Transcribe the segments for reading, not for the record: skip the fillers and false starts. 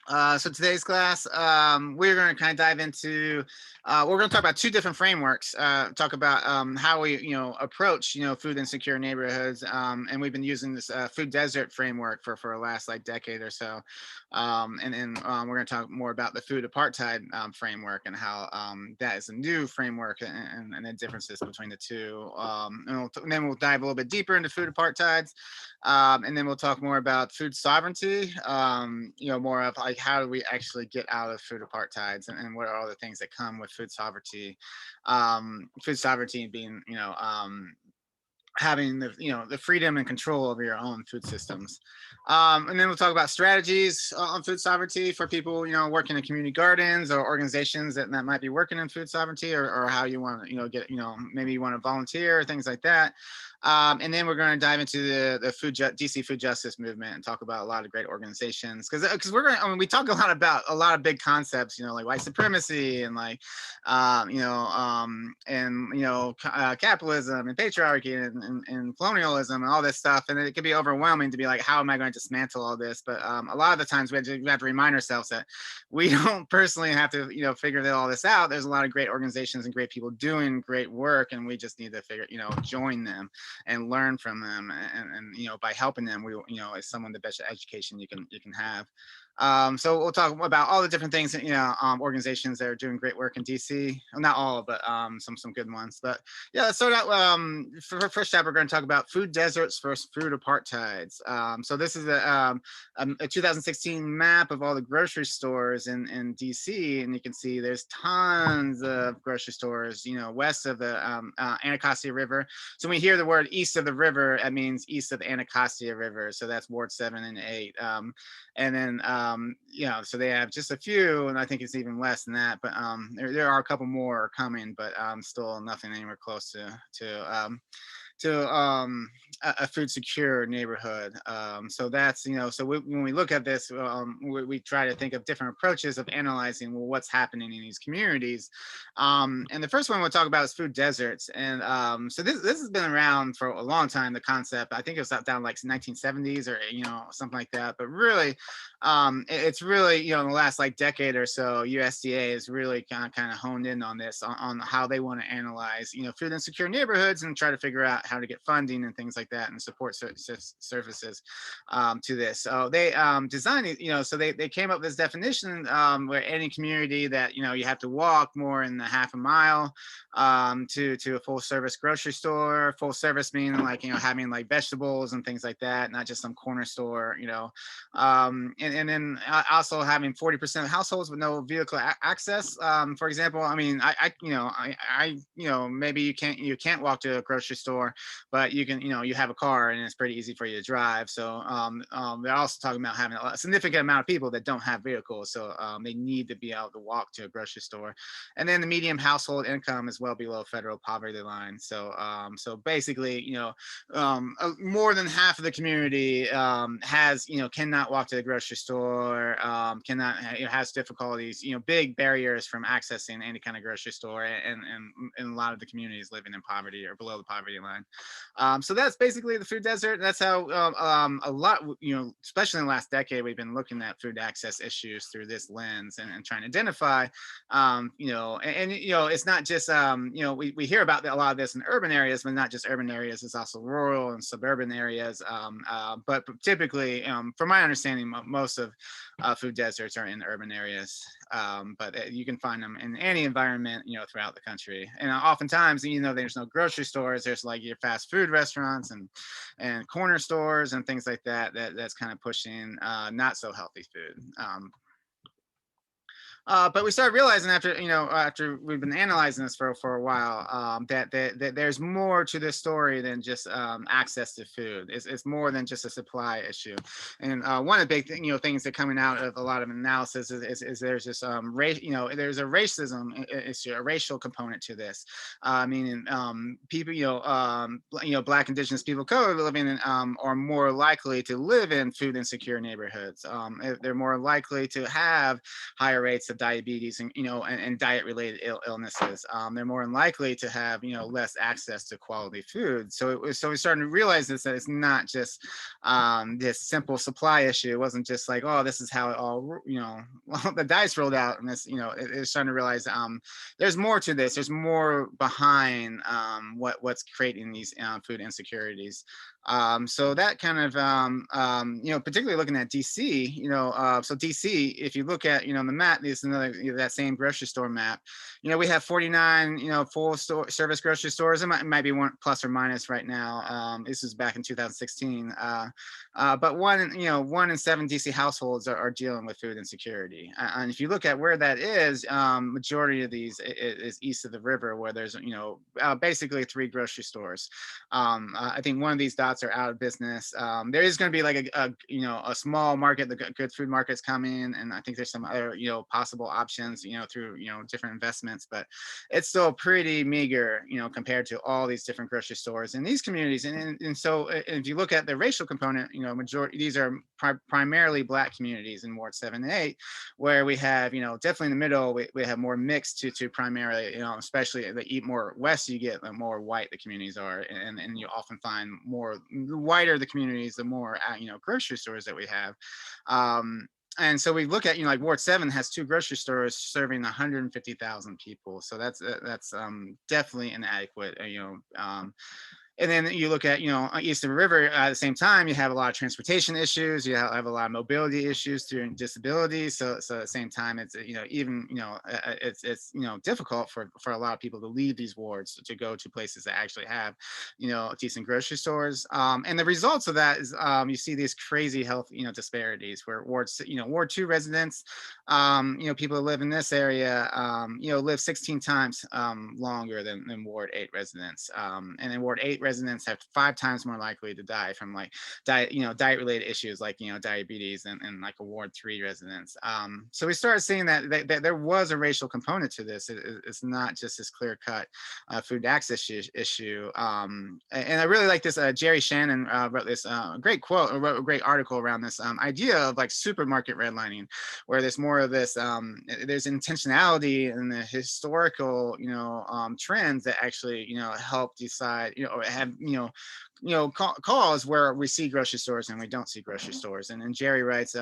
So today's class, we're going to kind of dive into, we're going to talk about two different frameworks, talk about how we, approach, food insecure neighborhoods. And we've been using this food desert framework for the last like decade or so. And then we're going to talk more about the food apartheid framework and how that is a new framework and the differences between the two. And then we'll dive a little bit deeper into food apartheids. And then we'll talk more about food sovereignty, more of like how do we actually get out of food apartheids and what are all the things that come with food sovereignty. Food sovereignty being, having the freedom and control over your own food systems. And then we'll talk about strategies on food sovereignty for people working in community gardens or organizations that might be working in food sovereignty, or how you want to get maybe you want to volunteer, things like that. And then we're going to dive into the DC food justice movement and talk about a lot of great organizations, because we're going to, we talk a lot about a lot of big concepts, like white supremacy and like capitalism and patriarchy and colonialism and all this stuff, and it can be overwhelming to be like, how am I going to dismantle all this? But a lot of the times we have to remind ourselves that we don't personally have to figure all this out. There's a lot of great organizations and great people doing great work, and we just need to join them and learn from them, and by helping them, we is someone the best education you can have. So we'll talk about all the different things, organizations that are doing great work in DC. Well, not all, but some good ones. But yeah, let's start out. For first chapter, we're going to talk about food deserts versus food apartheids. So this is a 2016 map of all the grocery stores in DC, and you can see there's tons of grocery stores, west of the Anacostia River. So when we hear the word east of the river, that means east of the Anacostia River. So that's Ward 7 and 8. And then so they have just a few, and I think it's even less than that, but there are a couple more coming, but still nothing anywhere close to a food secure neighborhood. So that's, when we look at this, we try to think of different approaches of analyzing, well, what's happening in these communities. And the first one we'll talk about is food deserts. And so this has been around for a long time, the concept. I think it was down like 1970s or, something like that. But really, it's really, in the last like decade or so, USDA is really kind of honed in on this, on how they want to analyze, food insecure neighborhoods and try to figure out how to get funding and things like that and support services to this. So they designed it, so they came up with this definition where any community that, you have to walk more than a half a mile to a full service grocery store. Full service meaning like, having like vegetables and things like that, not just some corner store, and then also having 40% of households with no vehicle access. For example, I mean, maybe you can't walk to a grocery store, but you can, you have a car and it's pretty easy for you to drive. So they're also talking about having a significant amount of people that don't have vehicles. So they need to be able to walk to a grocery store. And then the median household income is well below federal poverty line. So so basically, more than half of the community has, cannot walk to the grocery store, has difficulties, big barriers from accessing any kind of grocery store, and a lot of the communities living in poverty or below the poverty line. So that's basically the food desert. That's how a lot, especially in the last decade, we've been looking at food access issues through this lens and trying to identify, it's not just, we hear about a lot of this in urban areas, but not just urban areas. It's also rural and suburban areas. But typically, from my understanding, most of food deserts are in urban areas, but you can find them in any environment, throughout the country. And oftentimes, there's no grocery stores. There's like your fast food restaurants and corner stores and things like that. That's kind of pushing not so healthy food. But we started realizing after we've been analyzing this for a while, that there's more to this story than just access to food. It's more than just a supply issue. And one of the big things that coming out of a lot of analysis is there's this there's a racism issue, a racial component to this. Meaning people, Black, Indigenous people, color living in are more likely to live in food insecure neighborhoods. They're more likely to have higher rates of diabetes and, and diet-related illnesses. They're more likely to have, less access to quality food. So we're starting to realize this, that it's not just this simple supply issue. It wasn't just like, oh, this is how it all, well, the dice rolled out, and this, it's starting to realize there's more to this. There's more behind what's creating these food insecurities. So that kind of, particularly looking at DC, so DC, if you look at, the map, this is another, that same grocery store map, we have 49, full service grocery stores. It might be one plus or minus right now. This is back in 2016. But one in 7 DC households are dealing with food insecurity. And if you look at where that is, majority of these is east of the river, where there's, basically 3 grocery stores. I think one of these dots are out of business. There is going to be like a small market, the good food market's coming, and I think there's some other, possible options, through, different investments, but it's still pretty meager, compared to all these different grocery stores in these communities. And so if you look at the racial component, majority, these are primarily Black communities in Ward 7 and 8, where we have, definitely in the middle, we have more mixed to primarily, especially the more west you get, the more white the communities are. And you often find more, the whiter the communities, the more, grocery stores that we have. And so we look at, like Ward 7 has 2 grocery stores serving 150,000 people. So that's definitely inadequate, and then you look at, east of the river, at the same time, you have a lot of transportation issues. You have a lot of mobility issues through disabilities. So at the same time, it's, even, it's difficult for a lot of people to leave these wards to go to places that actually have, decent grocery stores. And the results of that is, you see these crazy health, disparities where Ward 2 residents, people who live in this area, live 16 times longer than Ward 8 residents. And in Ward 8 residents have 5 times more likely to die from like diet related issues like, diabetes and like a Ward 3 residents. So we started seeing that there was a racial component to this. It's not just this clear cut food access issue. And I really like this, Jerry Shannon wrote this great quote, or wrote a great article around this idea of like supermarket redlining, where there's more of this, there's intentionality in the historical, trends that actually, help decide, or have, calls where we see grocery stores and we don't see grocery stores. And Jerry writes,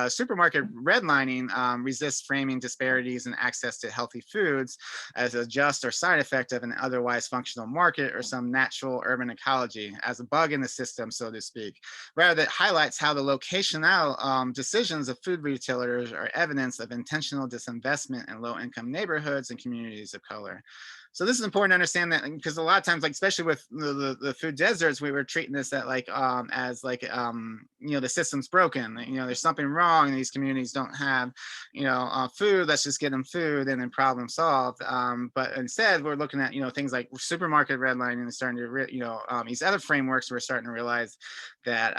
supermarket redlining resists framing disparities in access to healthy foods as a just or side effect of an otherwise functional market or some natural urban ecology, as a bug in the system, so to speak. Rather, that highlights how the locational decisions of food retailers are evidence of intentional disinvestment in low-income neighborhoods and communities of color. So this is important to understand, that because a lot of times, like especially with the food deserts, we were treating this at like as like the system's broken. There's something wrong, and these communities don't have food. Let's just get them food, and then problem solved. But instead, we're looking at things like supermarket redlining and starting to these other frameworks. We're starting to realize that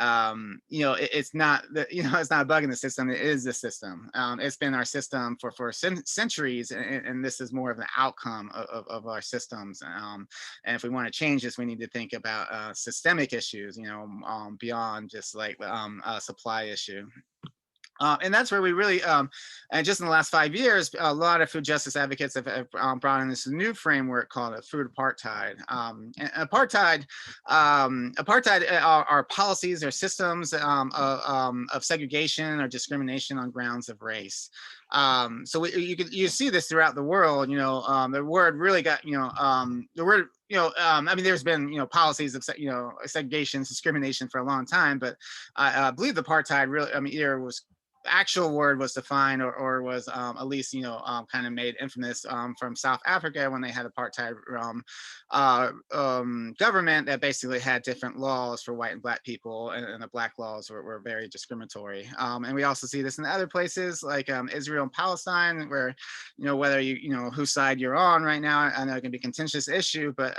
it's not that it's not a bug in the system. It is the system. It's been our system for centuries, and this is more of an outcome of our systems. And if we want to change this, we need to think about systemic issues, beyond just like a supply issue. And that's where we really, and just in the last 5 years, a lot of food justice advocates have brought in this new framework called a food apartheid. And apartheid are policies or systems of segregation or discrimination on grounds of race. So you see this throughout the world. The word really got the word. I mean, there's been policies of segregation, discrimination for a long time, but I believe the apartheid really, either was actual word was defined or was at least kind of made infamous from South Africa, when they had apartheid government that basically had different laws for white and black people, and the black laws were very discriminatory. And we also see this in other places like Israel and Palestine, where whether whose side you're on right now, I know it can be a contentious issue, but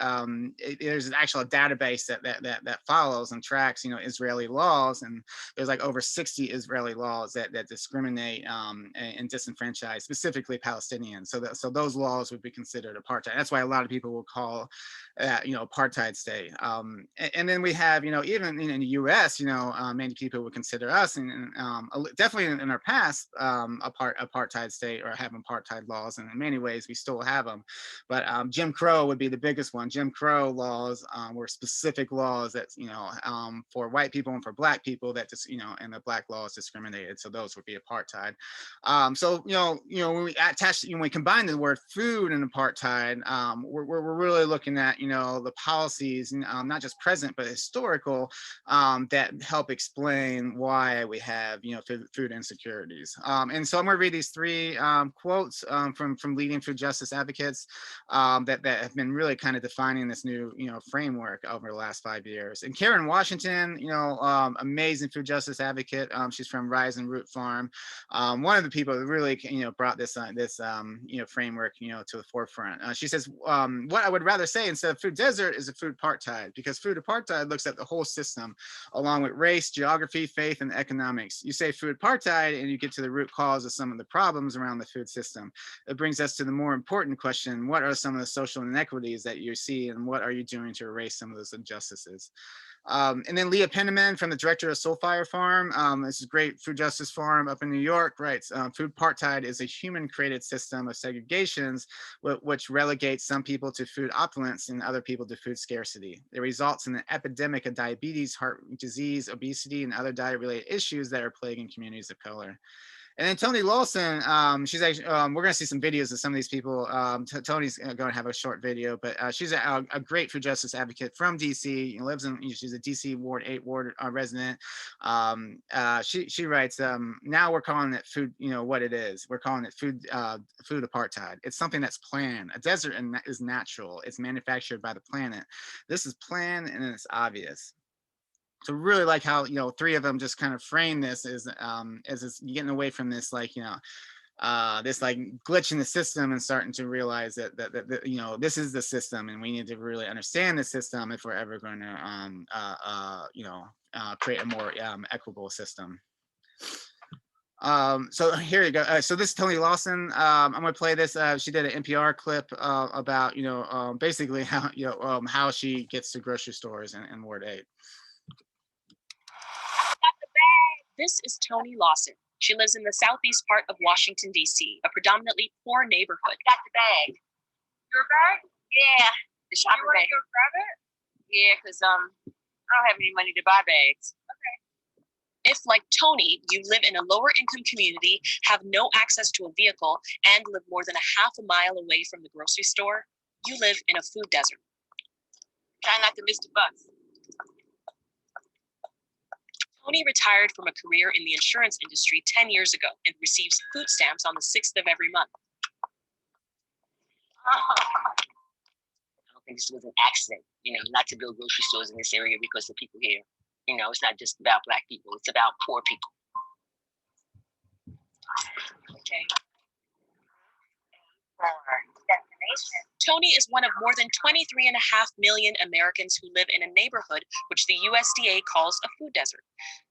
there's an actual database that follows and tracks Israeli laws, and there's like over 60 Israeli laws that that discriminate and disenfranchise specifically Palestinians. So those laws would be considered apartheid. That's why a lot of people will call that, apartheid state. And then we have, even in the U.S., many people would consider us, and definitely in our past, apartheid state, or have apartheid laws, and in many ways we still have them. But Jim Crow would be the biggest one. Jim Crow laws were specific laws that, for white people and for black people that just, and the black laws discriminated. So those would be apartheid. So, when we when we combine the word food and apartheid, we're really looking at, the policies, not just present, but historical, that help explain why we have, food insecurities. And so I'm going to read these three quotes from leading food justice advocates that have been really kind of defining this new, framework over the last 5 years. And Karen Washington, amazing food justice advocate. She's from Rise and Root Farm. One of the people that really, brought this framework, to the forefront. She says, what I would rather say instead of food desert is a food apartheid, because food apartheid looks at the whole system along with race, geography, faith, and economics. You say food apartheid and you get to the root cause of some of the problems around the food system. It brings us to the more important question: what are some of the social inequities that you see, and what are you doing to erase some of those injustices? And then Leah Penniman, from the director of Soulfire Farm. This is a great food justice farm up in New York, writes, food apartheid is a human created system of segregations which relegates some people to food opulence and other people to food scarcity. It results in an epidemic of diabetes, heart disease, obesity, and other diet related issues that are plaguing communities of color. And then Toni Lawson, she's actually, we're going to see some videos of some of these people. Tony's going to have a short video, but she's a great food justice advocate from DC. She's a DC Ward 8 ward resident. She writes, now we're calling it food, what it is. We're calling it food apartheid. It's something that's planned. A desert is natural. It's manufactured by the planet. This is planned and it's obvious. So really like how, three of them just kind of frame this as this getting away from this, like, this like glitch in the system, and starting to realize that this is the system, and we need to really understand the system if we're ever going to create a more equitable system. So here you go. So this is Toni Lawson. I'm going to play this. She did an NPR clip about basically how she gets to grocery stores in Ward 8. This is Toni Lawson. She lives in the southeast part of Washington, D.C., a predominantly poor neighborhood. Got the bag. Your bag? Yeah. The shopping bag. You want to go grab it? Yeah, because I don't have any money to buy bags. Okay. If, like Toni, you live in a lower income community, have no access to a vehicle, and live more than a half a mile away from the grocery store, you live in a food desert. Try not to miss the bus. Toni retired from a career in the insurance industry 10 years ago and receives food stamps on the 6th of every month. I don't think this was an accident, not to build grocery stores in this area because the people here. It's not just about Black people, it's about poor people. Okay. Destination. Toni is one of more than 23.5 million Americans who live in a neighborhood which the USDA calls a food desert.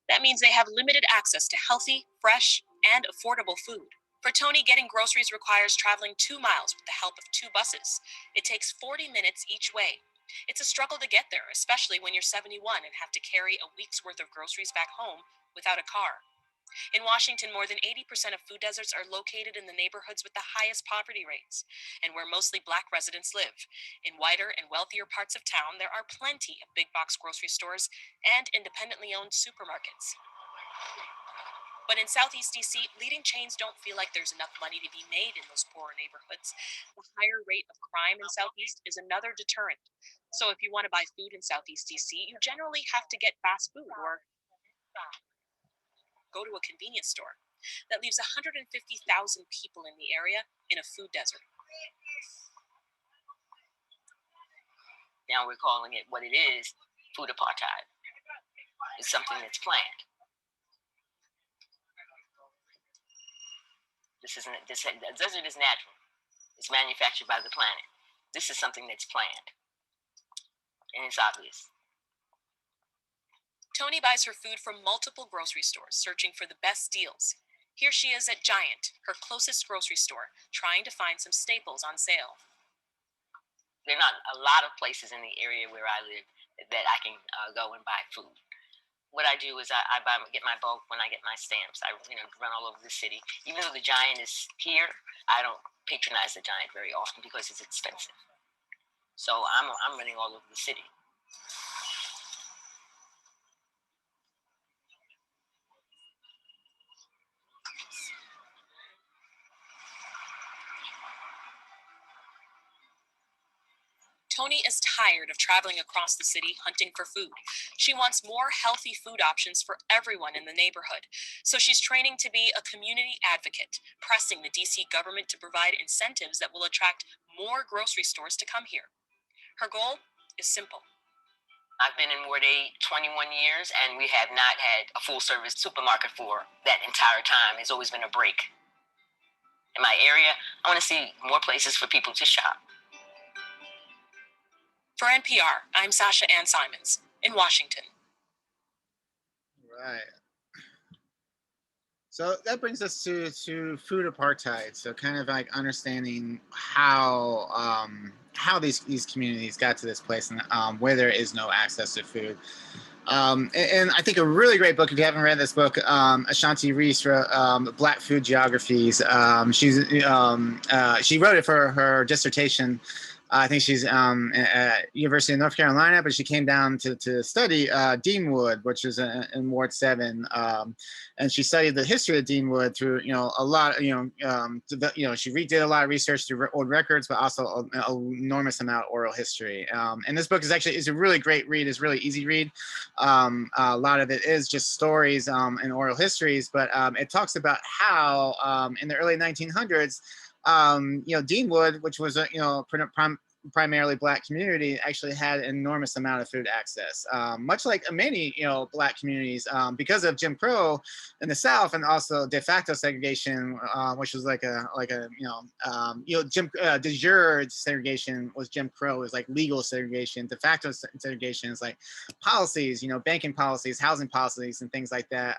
That means they have limited access to healthy, fresh, and affordable food. For Toni, getting groceries requires traveling 2 miles with the help of 2 buses. It takes 40 minutes each way. It's a struggle to get there, especially when you're 71 and have to carry a week's worth of groceries back home without a car. In Washington, more than 80% of food deserts are located in the neighborhoods with the highest poverty rates, and where mostly Black residents live. In wider and wealthier parts of town, there are plenty of big box grocery stores and independently owned supermarkets. But in Southeast DC, leading chains don't feel like there's enough money to be made in those poorer neighborhoods. The higher rate of crime in Southeast is another deterrent. So if you want to buy food in Southeast DC, you generally have to get fast food or go to a convenience store. That leaves 150,000 people in the area in a food desert. Now we're calling it what it is, food apartheid. It's something that's planned. The desert is natural. It's manufactured by the planet. This is something that's planned. And it's obvious. Toni buys her food from multiple grocery stores, searching for the best deals. Here she is at Giant, her closest grocery store, trying to find some staples on sale. There are not a lot of places in the area where I live that I can go and buy food. What I do is I get my bulk when I get my stamps. I run all over the city. Even though the Giant is here, I don't patronize the Giant very often because it's expensive. So I'm running all over the city. Tony is tired of traveling across the city hunting for food. She wants more healthy food options for everyone in the neighborhood. So she's training to be a community advocate, pressing the DC government to provide incentives that will attract more grocery stores to come here. Her goal is simple. I've been in Ward 8 21 years, and we have not had a full-service supermarket for that entire time. It's always been a break. In my area, I want to see more places for people to shop. For NPR, I'm Sasha Ann Simons in Washington. Right. So that brings us to food apartheid. So kind of like understanding how these communities got to this place and where there is no access to food. And I think a really great book, if you haven't read this book, Ashanti Reese wrote Black Food Geographies. She wrote it for her dissertation. I think she's at University of North Carolina, but she came down to study Deanwood, which is in Ward 7, and she studied the history of Deanwood through a lot. She redid a lot of research through old records, but also an enormous amount of oral history. And this book is a really great read. It's really easy read. A lot of it is just stories and oral histories, but it talks about how in the early 1900s. Deanwood, which was primarily Black community, actually had an enormous amount of food access, much like many Black communities, because of Jim Crow in the South, and also de facto segregation, which was de jure segregation was Jim Crow, is like legal segregation. De facto segregation is like policies, banking policies, housing policies, and things like that.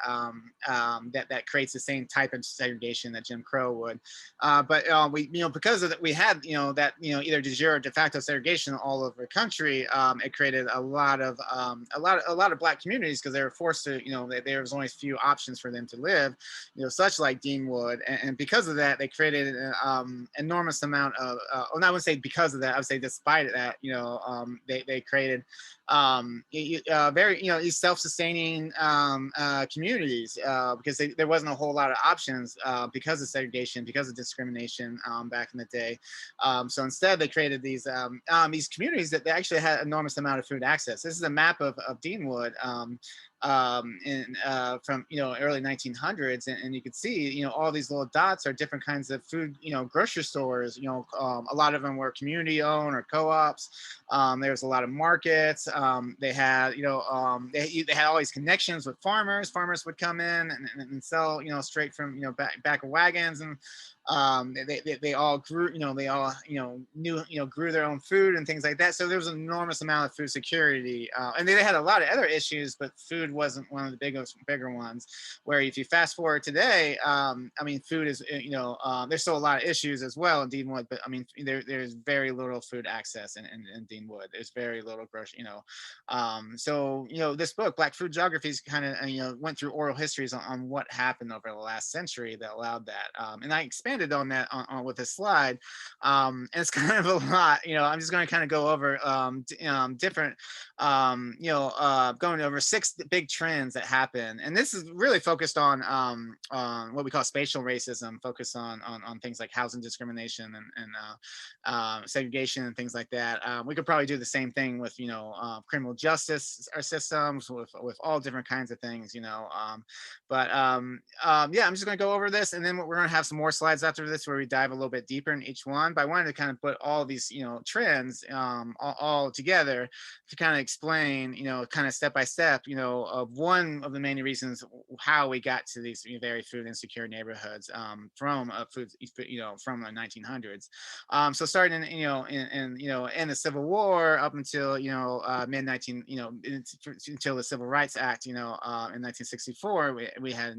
That creates the same type of segregation that Jim Crow would, but we because of that, we had that either de jure or de facto segregation all over the country. It created a lot of Black communities because they were forced to there was only a few options for them to live, such like Deanwood, and because of that they created an enormous amount of well, I wouldn't say because of that, I would say despite that, they created very these self-sustaining communities because there wasn't a whole lot of options because of segregation, because of discrimination back in the day. So instead they created these communities that they actually had an enormous amount of food access. This is a map of Deanwood from early 1900s, and you could see all these little dots are different kinds of food grocery stores. A lot of them were community owned or co-ops. There was a lot of markets. They had they had all these connections with farmers. Farmers would come in and sell straight from back of wagons, and they all grew grew their own food and things like that. So there was an enormous amount of food security, and they had a lot of other issues, but food wasn't one of the bigger ones. Where if you fast forward today, food is there's still a lot of issues as well in Deanwood, but there's very little food access in Deanwood. There's very little grocery, so this book, Black Food Geographies, kind of went through oral histories on what happened over the last century that allowed that, and I expanded on that with a slide, and it's kind of a lot. I'm just going to kind of go over different going over 6 big trends that happen, and this is really focused on what we call spatial racism, focused on things like housing discrimination and segregation and things like that. We could probably do the same thing with criminal justice systems, with all different kinds of things, but I'm just going to go over this, and then we're going to have some more slides after this where we dive a little bit deeper in each one. But I wanted to kind of put all these trends all together to kind of explain kind of step by step one of the main reasons how we got to these very food insecure neighborhoods from from the 1900s. So starting in the Civil War up until mid 19 until the Civil Rights Act in 1964, we had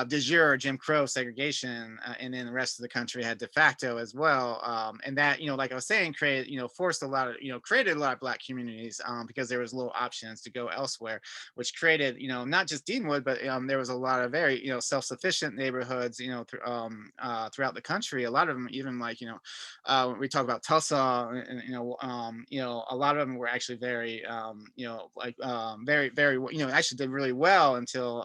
de jure Jim Crow segregation, and then the rest of the country had de facto as well. And that, like I was saying, forced a lot of, created a lot of Black communities because there was little options to go elsewhere, which created, not just Deanwood, but there was a lot of very, self-sufficient neighborhoods, throughout the country. A lot of them, even like, when we talk about Tulsa, and, a lot of them were actually very, very, very, actually did really well until,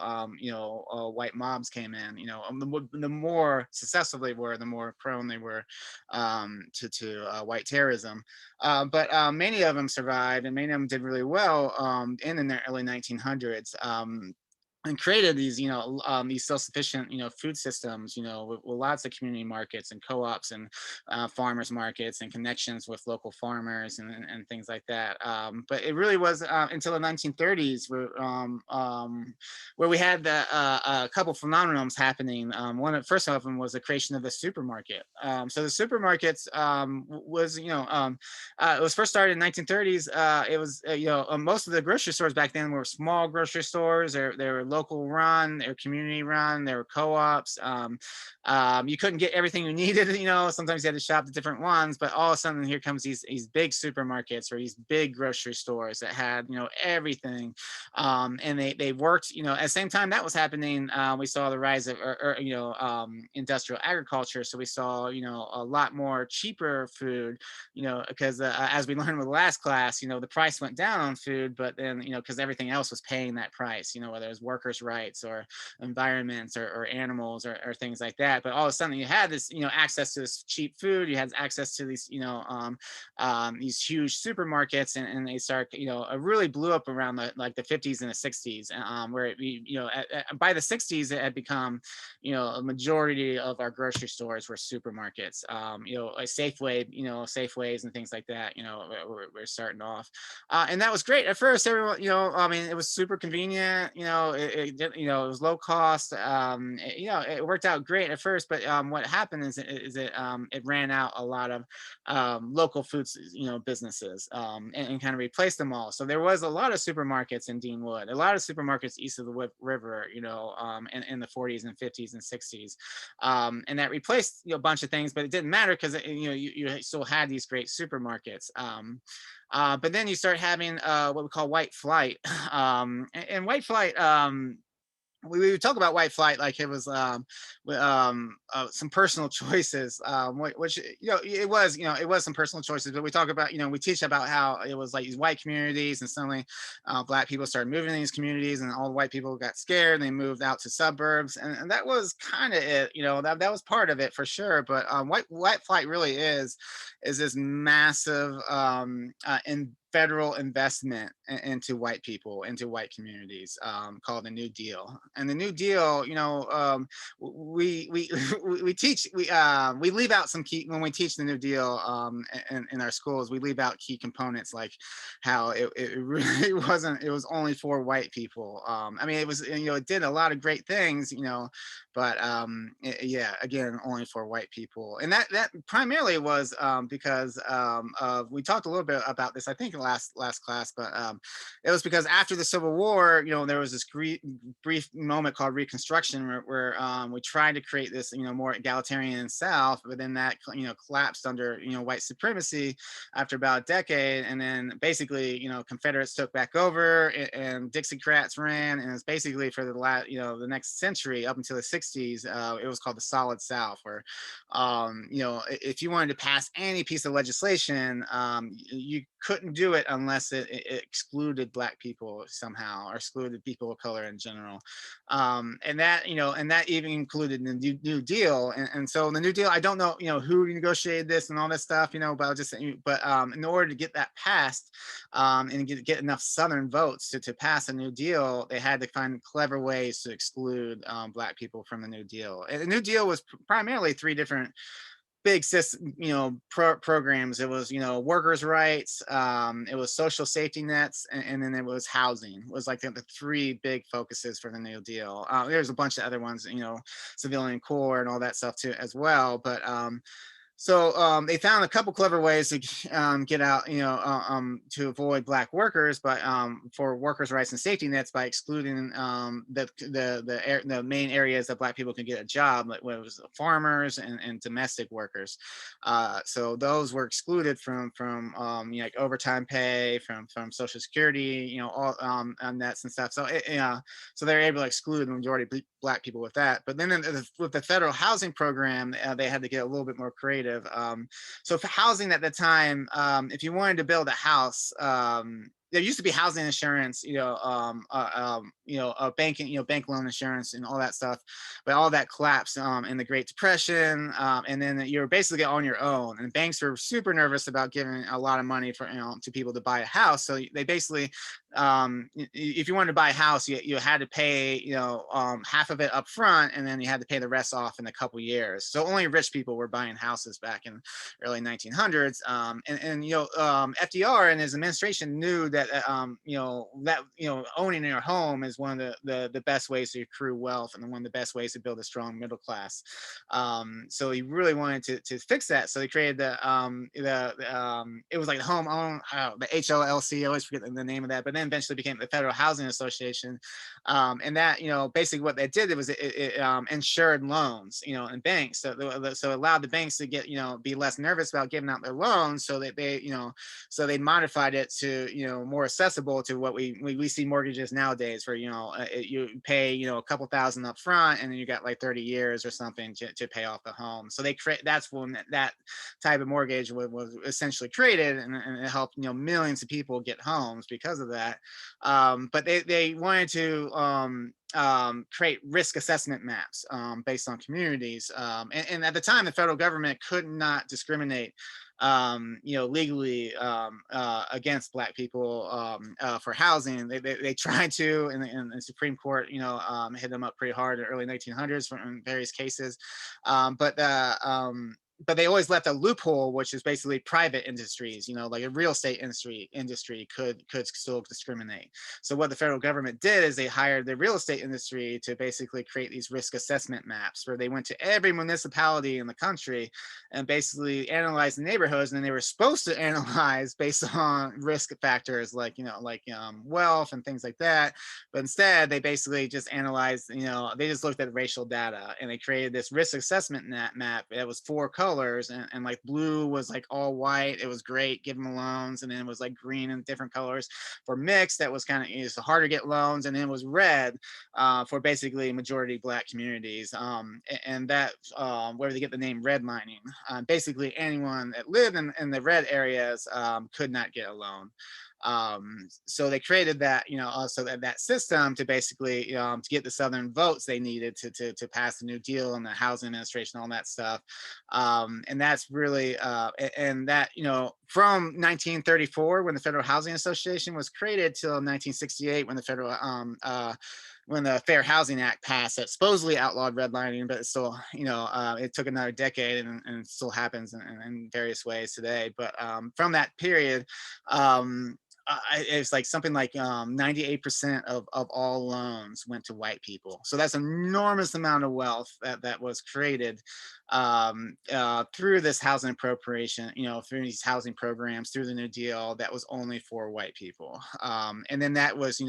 white mobs came in. The more successful they were, the more prone they were to white terrorism. But many of them survived, and many of them did really well in the early 1900s. And created these, these self-sufficient, food systems, with lots of community markets and co-ops and farmers markets and connections with local farmers and things like that. But it really was until the 1930s where we had a couple phenomenons happening. First of them was the creation of the supermarket. So the supermarkets was, it was first started in 1930s. It was, most of the grocery stores back then were small grocery stores. They were local run, they were community run, they were co-ops. You couldn't get everything you needed, sometimes you had to shop at different ones, but all of a sudden here comes these big supermarkets or these big grocery stores that had, everything. And they worked, at the same time that was happening, we saw the rise of, industrial agriculture. So we saw, a lot more cheaper food, because as we learned with the last class, the price went down on food, but then, because everything else was paying that price, whether it was workers' rights or environments or animals or things like that. But all of a sudden you had this, access to this cheap food, you had access to these, these huge supermarkets, and they start, really blew up around the 50s and the 60s, where by the 60s it had become, a majority of our grocery stores were supermarkets. A Safeway, Safeways and things like that, we're starting off. And that was great at first. Everyone, it was super convenient, it was low cost. It worked out great at first, but what happened is it ran out a lot of local foods, businesses, and kind of replaced them all. So there was a lot of supermarkets in Deanwood, a lot of supermarkets east of the river, in the 40s and 50s and 60s, and that replaced a bunch of things, but it didn't matter because you still had these great supermarkets. But then you start having what we call white flight, and white flight. We would talk about white flight like it was some personal choices, which it was some personal choices. But we talk about, we teach about how it was like these white communities, and suddenly Black people started moving in these communities, and all the white people got scared and they moved out to suburbs, and that was kind of it. That was part of it for sure. But white flight really is this massive federal investment into white people, into white communities, called the New Deal. And the New Deal, we teach, we leave out some key when we teach the New Deal in our schools. We leave out key components like how it really wasn't. It was only for white people. It was, it did a lot of great things, but again, only for white people. And that primarily was because we talked a little bit about this, I think, last class, but it was because after the Civil War, there was this brief moment called Reconstruction where we tried to create this, more egalitarian South, but then that, collapsed under, white supremacy after about a decade. And then basically, Confederates took back over, and Dixiecrats ran, and it's basically for the next century up until the 60s, it was called the Solid South, where, if you wanted to pass any piece of legislation, you couldn't do it unless it excluded Black people somehow, or excluded people of color in general. And that even included the New Deal. And so the New Deal, I don't know, who negotiated this and all this stuff, but I'll just say, but in order to get that passed, and get enough Southern votes to pass a New Deal, they had to find clever ways to exclude Black people from the New Deal. And the New Deal was primarily three different big system, programs. It was, workers' rights, it was social safety nets, and then it was housing. It was like the three big focuses for the New Deal. There's a bunch of other ones, civilian core and all that stuff too as well. But they found a couple clever ways to get out, to avoid black workers, but for workers' rights and safety nets by excluding the main areas that black people could get a job, like what was farmers and domestic workers. So those were excluded from like overtime pay, from Social Security, all nets and stuff. So they're able to exclude the majority of black people with that. But then with the federal housing program, they had to get a little bit more creative. So for housing at the time, if you wanted to build a house, there used to be housing insurance, banking, bank loan insurance and all that stuff, but all that collapsed in the Great Depression, and then you're basically on your own. And banks were super nervous about giving a lot of money for to people to buy a house. So they basically, if you wanted to buy a house, you had to pay half of it up front, and then you had to pay the rest off in a couple years. So only rich people were buying houses back in early 1900s. FDR and his administration knew that owning your home is one of the best ways to accrue wealth and one of the best ways to build a strong middle class. So he really wanted to fix that. So they created it was like the home own, the HOLC. I always forget the name of that, but then eventually became the Federal Housing Association. And that, basically what they did was it insured loans, in banks. So it allowed the banks to get, be less nervous about giving out their loans. So that they modified it to, more accessible to what we see mortgages nowadays, where, you pay, a couple thousand up front, and then you got like 30 years or something to pay off the home. So that's when that type of mortgage was essentially created, and it helped, millions of people get homes because of that. But they wanted to create risk assessment maps based on communities. And at the time, the federal government could not discriminate legally against black people for housing. They tried to, and the Supreme Court, hit them up pretty hard in the early 1900s in various cases. But they always left a loophole, which is basically private industries, like a real estate industry could still discriminate. So what the federal government did is they hired the real estate industry to basically create these risk assessment maps, where they went to every municipality in the country and basically analyzed the neighborhoods. And they were supposed to analyze based on risk factors like wealth and things like that. But instead, they basically just analyzed, they just looked at racial data, and they created this risk assessment map that was 4 colors, and like blue was like all white. It was great, give them loans. And then it was like green and different colors for mixed, that was kind of, it's hard to get loans. And then it was red for basically majority black communities, and that where they get the name redlining. Basically anyone that lived in the red areas could not get a loan. So they created that, also that system to basically, to get the Southern votes they needed to pass the New Deal and the housing administration, all that stuff. And that's really, and that, from 1934, when the Federal Housing Association was created, till 1968, when the Fair Housing Act passed, that supposedly outlawed redlining, but it's still, it took another decade, and it still happens in various ways today. But from that period, it's like something like 98% of all loans went to white people. So that's an enormous amount of wealth that was created through this housing appropriation, through these housing programs, through the New Deal, that was only for white people. And then that was,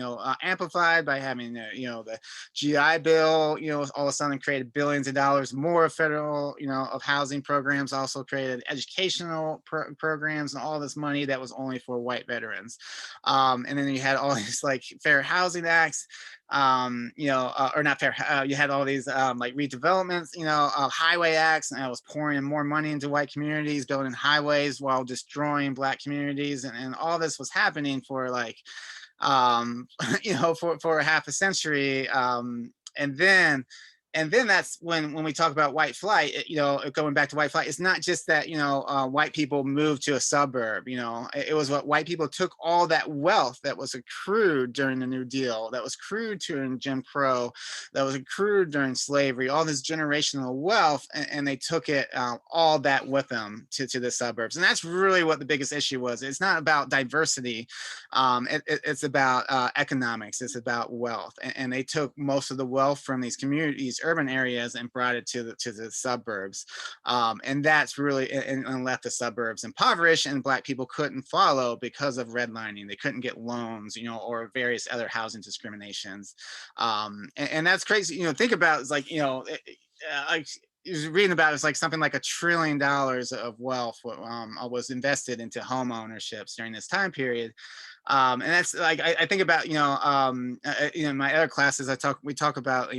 amplified by having, the GI Bill, all of a sudden created billions of dollars more of federal, of housing programs, also created educational programs and all this money that was only for white veterans. And then you had all these like Fair Housing Acts, or not fair. You had all these like redevelopments, highway acts, and I was pouring more money into white communities, building highways while destroying black communities, and all this was happening for like, for half a century, and then And then that's when we talk about white flight, going back to white flight, it's not just that, white people moved to a suburb. It was what white people took all that wealth that was accrued during the New Deal, that was accrued during Jim Crow, that was accrued during slavery, all this generational wealth, and they took it, all that with them to the suburbs. And that's really what the biggest issue was. It's not about diversity. It's about economics. It's about wealth. And they took most of the wealth from these communities, urban areas, and brought it to the suburbs. And that's really, and left the suburbs impoverished, and Black people couldn't follow because of redlining. They couldn't get loans, or various other housing discriminations. And that's crazy. Think about, it's like, like, reading about, it's like something like $1 trillion of wealth was invested into home ownerships during this time period. And that's like, I think about, in my other classes, we talk about,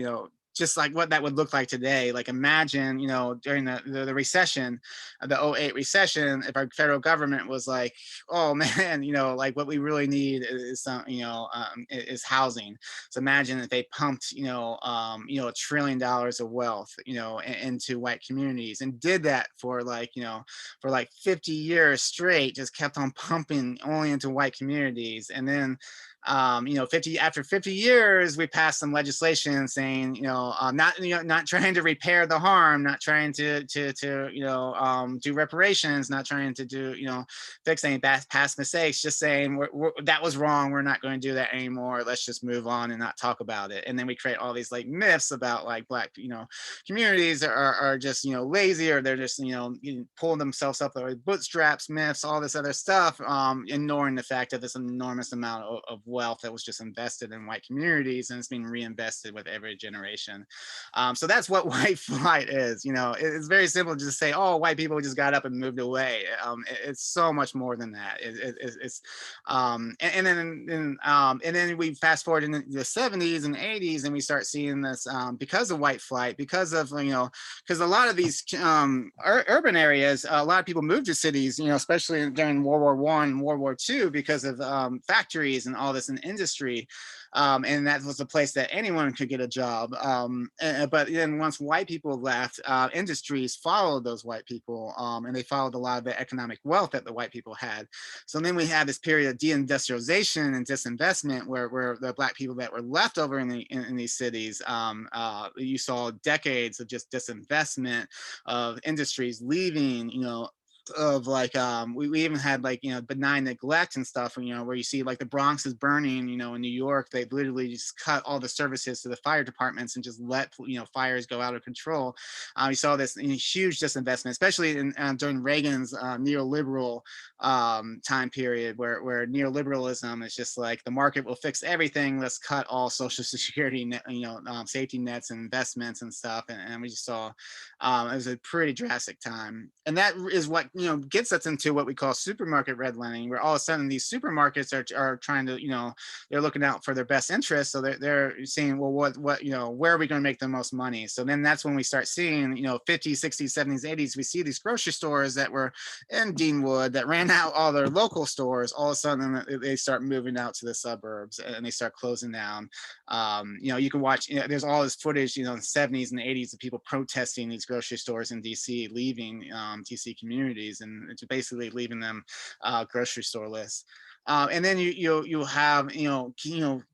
just like what that would look like today. Like, imagine, during the recession, the '08 recession, if our federal government was like, oh man, like what we really need is some, is housing. So imagine if they pumped, $1 trillion of wealth, into white communities, and did that for like, for like 50 years straight, just kept on pumping only into white communities. And then, after 50 years, we passed some legislation saying, not trying to repair the harm, not trying to do reparations, not trying to do, fix any past mistakes, just saying that was wrong. We're not going to do that anymore. Let's just move on and not talk about it. And then we create all these like myths about like Black, communities are just, lazy, or they're just, pulling themselves up their bootstraps, myths, all this other stuff, ignoring the fact that this enormous amount of wealth that was just invested in white communities, and it's being reinvested with every generation. So that's what white flight is. It's very simple to just say, oh, white people just got up and moved away. It's so much more than that. It's and then we fast forward in the 70s and 80s, and we start seeing this, because of white flight, because of, because a lot of these urban areas, a lot of people moved to cities, especially during World War I and World War II, because of factories and all this in industry. And that was a place that anyone could get a job. But then once white people left, industries followed those white people, and they followed a lot of the economic wealth that the white people had. So then we had this period of deindustrialization and disinvestment, where the Black people that were left over in these cities, you saw decades of just disinvestment, of industries leaving, of like, we even had like, benign neglect and stuff, where you see like the Bronx is burning, in New York. They literally just cut all the services to the fire departments and just let, fires go out of control. We saw this huge disinvestment, especially during Reagan's neoliberal time period, where neoliberalism is just like, the market will fix everything, let's cut all social security safety nets and investments and stuff. And we just saw, it was a pretty drastic time. And that is what gets us into what we call supermarket redlining, where all of a sudden these supermarkets are trying to, they're looking out for their best interests. So they're saying, well, what where are we going to make the most money? So then that's when we start seeing, 50s, 60s, 70s, 80s, we see these grocery stores that were in Deanwood that ran out all their local stores. All of a sudden they start moving out to the suburbs, and they start closing down. You can watch, there's all this footage, in the 70s and 80s of people protesting these grocery stores in DC, leaving DC communities, and it's basically leaving them grocery store lists. And then you have,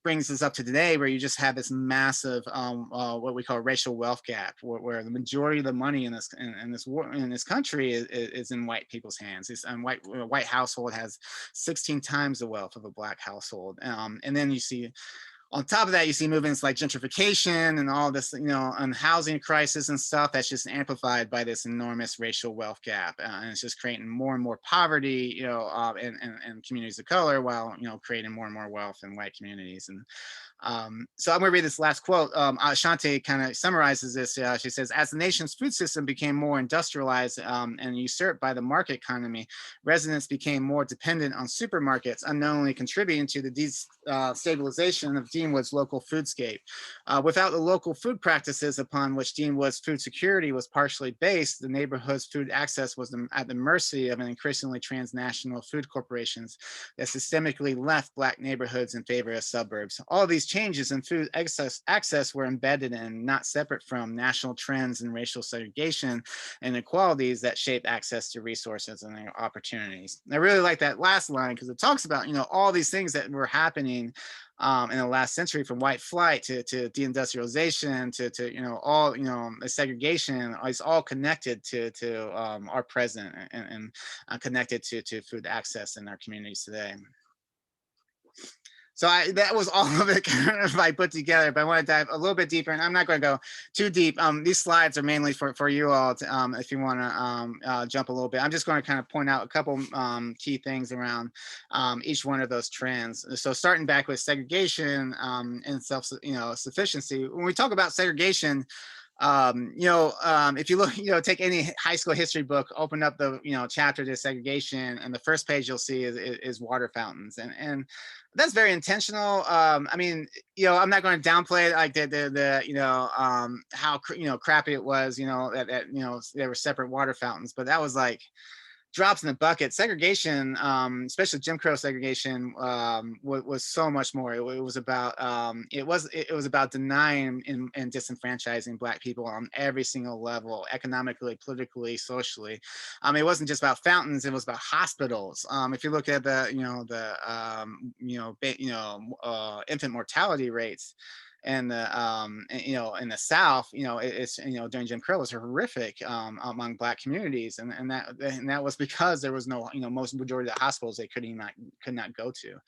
brings us up to today, where you just have this massive what we call racial wealth gap, where the majority of the money in this country is in white people's hands. A white household has 16 times the wealth of a Black household. And then you see, on top of that, you see movements like gentrification and all this, and housing crisis and stuff that's just amplified by this enormous racial wealth gap. And it's just creating more and more poverty, in communities of color, while, creating more and more wealth in white communities. And so I'm going to read this last quote. Ashante kind of summarizes this. She says, as the nation's food system became more industrialized and usurped by the market economy, residents became more dependent on supermarkets, unknowingly contributing to the destabilization of Deanwood's local foodscape. Without the local food practices upon which Deanwood's food security was partially based, the neighborhood's food access was at the mercy of an increasingly transnational food corporations that systemically left Black neighborhoods in favor of suburbs. All of these these changes in food access were embedded in, not separate from, national trends and racial segregation and inequalities that shape access to resources and their opportunities. And I really like that last line because it talks about, all these things that were happening in the last century, from white flight to deindustrialization to all the segregation is all connected to our present and connected to food access in our communities today. So that was all of it kind of I put together, but I want to dive a little bit deeper, and I'm not going to go too deep. These slides are mainly for you all to, if you want to jump a little bit. I'm just going to kind of point out a couple key things around each one of those trends. So starting back with segregation and self-sufficiency. When we talk about segregation, if you look, take any high school history book, open up the chapter to segregation, and the first page you'll see is water fountains, and that's very intentional. I mean, I'm not going to downplay like how crappy it was, that there were separate water fountains, but that was like drops in the bucket. Segregation, especially Jim Crow segregation, was so much more. It was about it was about denying and disenfranchising Black people on every single level, economically, politically, socially. It wasn't just about fountains; it was about hospitals. If you look at the infant mortality rates, and in the South, it's during Jim Crow was horrific among Black communities, and that was because there was no most majority of the hospitals they could not go to.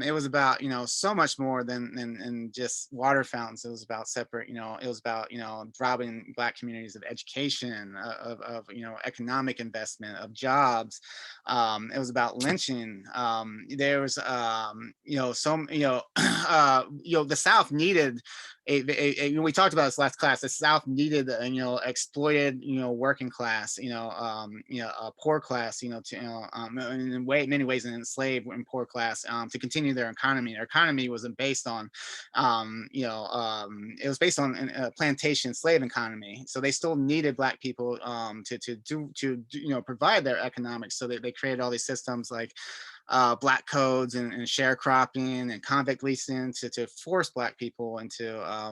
It was about so much more than just water fountains. It was about separate it was about robbing Black communities of education, of economic investment, of jobs. It was about lynching. There was the South needed we talked about this last class. The South needed exploited working class, a poor class, in many ways an enslaved and poor class to continue their economy. Their economy was based on it was based on a plantation slave economy. So they still needed Black people to provide their economics. So they created all these systems like Black codes and sharecropping and convict leasing to force Black people into a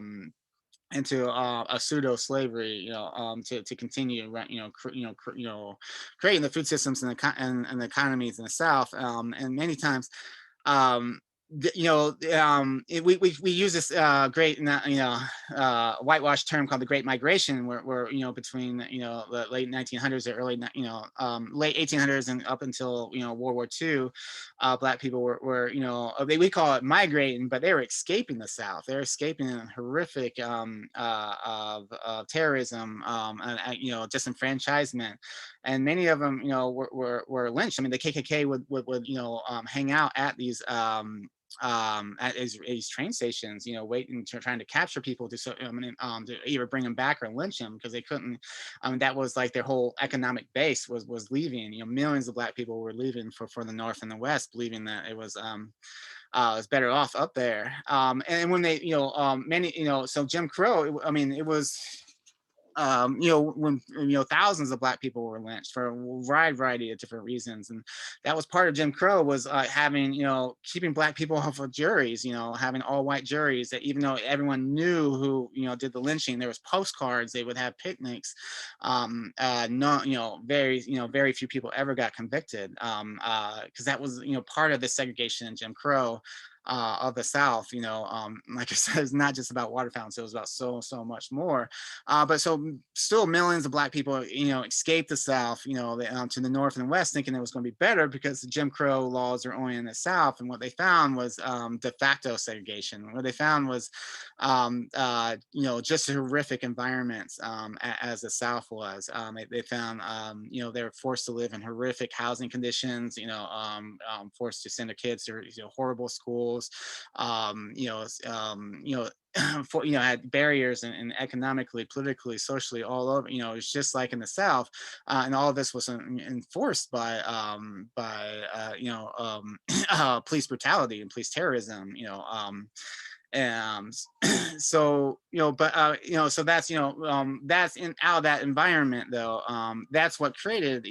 pseudo slavery, to continue, creating the food systems and the economies in the South, and many times. We use this great whitewash term called the Great Migration, where between the late 1900s or early late 1800s and up until World War II, Black people were we call it migrating, but they were escaping the South. They were escaping horrific of terrorism, disenfranchisement, and many of them were lynched. I mean, the KKK would hang out at these at these train stations, waiting trying to capture people to either bring them back or lynch them because they couldn't. That was like their whole economic base was leaving. Millions of Black people were leaving for the North and the West, believing that it was better off up there. And when they many so Jim Crow, I mean, it was. When thousands of Black people were lynched for a wide variety of different reasons, and that was part of Jim Crow was having keeping Black people off of juries, having all white juries. That even though everyone knew who did the lynching, there was postcards. They would have picnics. Very few people ever got convicted because that was part of the segregation in Jim Crow. Of the South, like I said, it's not just about water fountains. It was about so much more. But so still millions of Black people, escaped the South, to the North and West, thinking it was going to be better because the Jim Crow laws are only in the South. And what they found was de facto segregation. What they found was, just horrific environments as the South was. They found, they were forced to live in horrific housing conditions, forced to send their kids to horrible schools. Had barriers and economically, politically, socially, all over. It's just like in the South, and all of this was enforced by police brutality and police terrorism. Um, so but so that's that's in out of that environment though. That's what created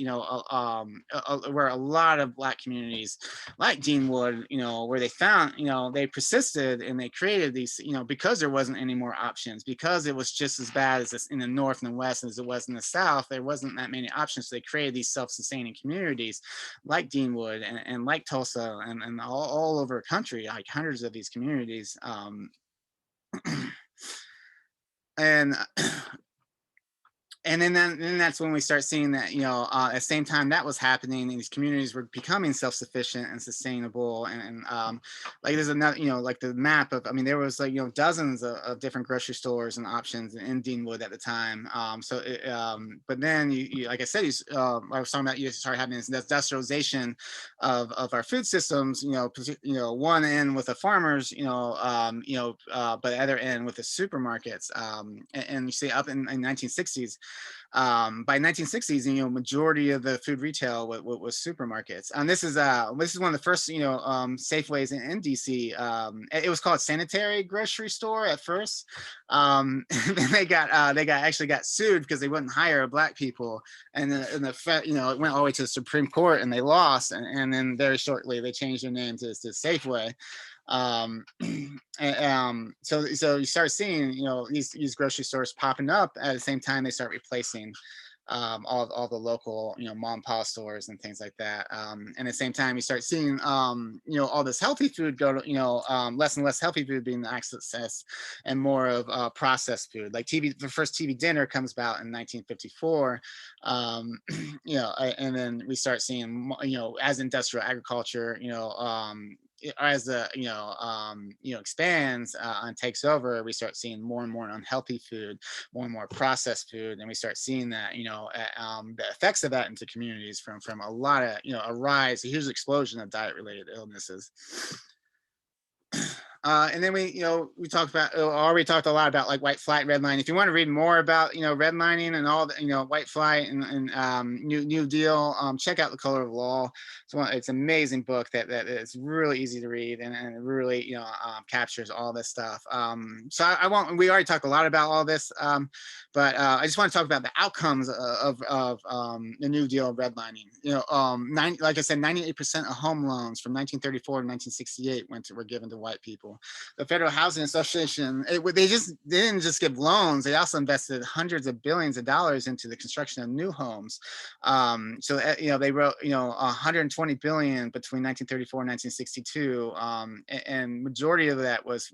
where a lot of Black communities like Deanwood, where they found, they persisted and they created these, because there wasn't any more options, because it was just as bad as this in the North and the West as it was in the South. There wasn't that many options, so they created these self-sustaining communities like Deanwood and like Tulsa and all over the country, like hundreds of these communities. And then that's when we start seeing that, at the same time that was happening, these communities were becoming self-sufficient and sustainable. And like there's another, like the map of, I mean, there was like, dozens of different grocery stores and options in Deanwood at the time. But then like I said, I was talking about, you start having this industrialization of our food systems, one end with the farmers, but the other end with the supermarkets. And you see up in 1960s, by 1960s, majority of the food retail was supermarkets. And this is one of the first, Safeways in DC. It was called Sanitary Grocery Store at first. Then they actually got sued because they wouldn't hire Black people, and it went all the way to the Supreme Court, and they lost. And then very shortly they changed their name to Safeway. So you start seeing, these grocery stores popping up at the same time they start replacing all the local, mom and pop stores and things like that. And at the same time, you start seeing, all this healthy food go to, less and less healthy food being accessed, and more of processed food. Like the first TV dinner comes about in 1954. And then we start seeing, as industrial agriculture, as the expands and takes over, we start seeing more and more unhealthy food, more and more processed food, and we start seeing that the effects of that into communities from a lot of a huge explosion of diet related illnesses. And then we talked about, already talked a lot about like white flight, redlining. If you want to read more about redlining and all the white flight and New Deal, check out The Color of Law. It's an amazing book that is really easy to read, and it really captures all this stuff. So I won't. We already talked a lot about all this, but I just want to talk about the outcomes of the New Deal redlining. Like I said, 98% of home loans from 1934 to 1968 were given to white people. The Federal Housing Association, they didn't just give loans; they also invested hundreds of billions of dollars into the construction of new homes. So they wrote 120 billion between 1934 and 1962, and majority of that was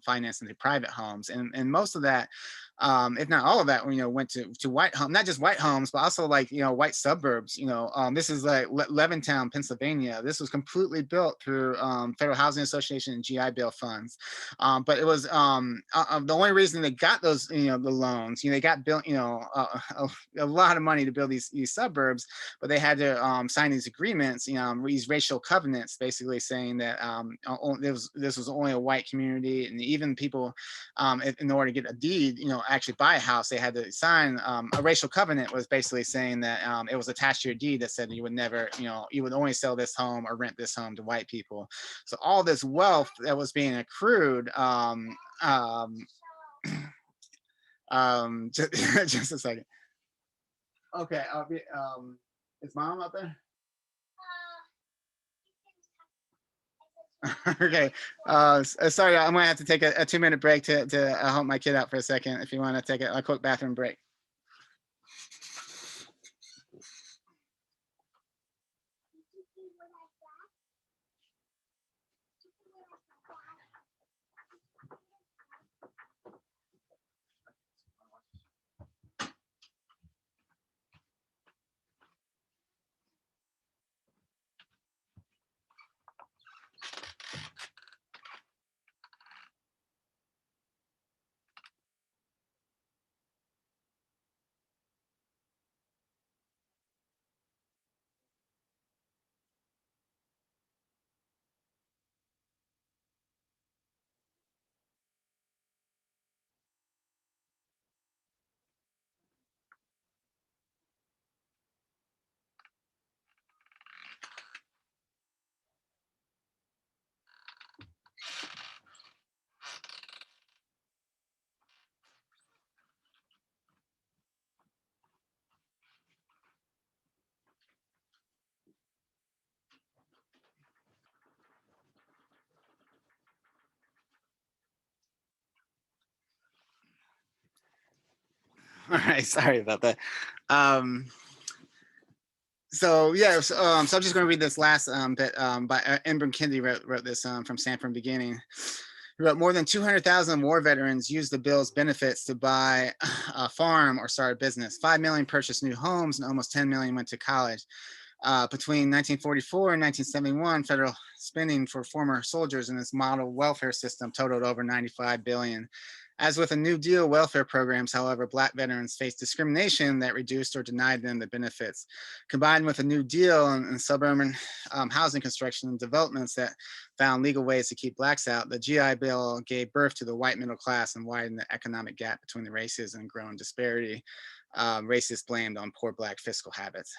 financed into private homes, and most of that, if not all of that, went to white homes, not just white homes, but also like white suburbs. This is like Levittown, Pennsylvania. This was completely built through Federal Housing Association and GI Bill funds. But it was the only reason they got those the loans. They got built a lot of money to build these suburbs, but they had to sign these agreements, these racial covenants, basically saying that this was only a white community, and even people, in order to get a deed, actually buy a house, they had to sign a racial covenant. Was basically saying that it was attached to your deed that said you would never, you would only sell this home or rent this home to white people. So all this wealth that was being accrued, just, just a second. Okay, I'll be, is mom up there? Okay, sorry, I'm gonna have to take a 2-minute break to help my kid out for a second. If you want to take a quick bathroom break. All right, sorry about that. So yeah, so I'm just going to read this last bit by Ibram Kendi wrote this from Stanford Beginning. He wrote, more than 200,000 war veterans used the bill's benefits to buy a farm or start a business. 5 million purchased new homes, and almost 10 million went to college. Between 1944 and 1971, federal spending for former soldiers in this model welfare system totaled over 95 billion. As with a New Deal welfare programs, however, Black veterans faced discrimination that reduced or denied them the benefits. Combined with a New Deal and suburban housing construction and developments that found legal ways to keep Blacks out, the GI Bill gave birth to the white middle class and widened the economic gap between the races and growing disparity. Racists blamed on poor Black fiscal habits.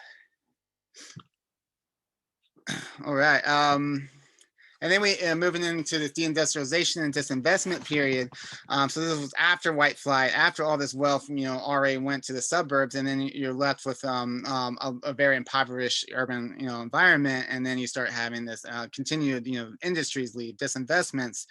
All right. And then we moving into the deindustrialization and disinvestment period. So this was after white flight, after all this wealth, already went to the suburbs, and then you're left with a very impoverished urban, environment. And then you start having this continued, industries leave, disinvestments.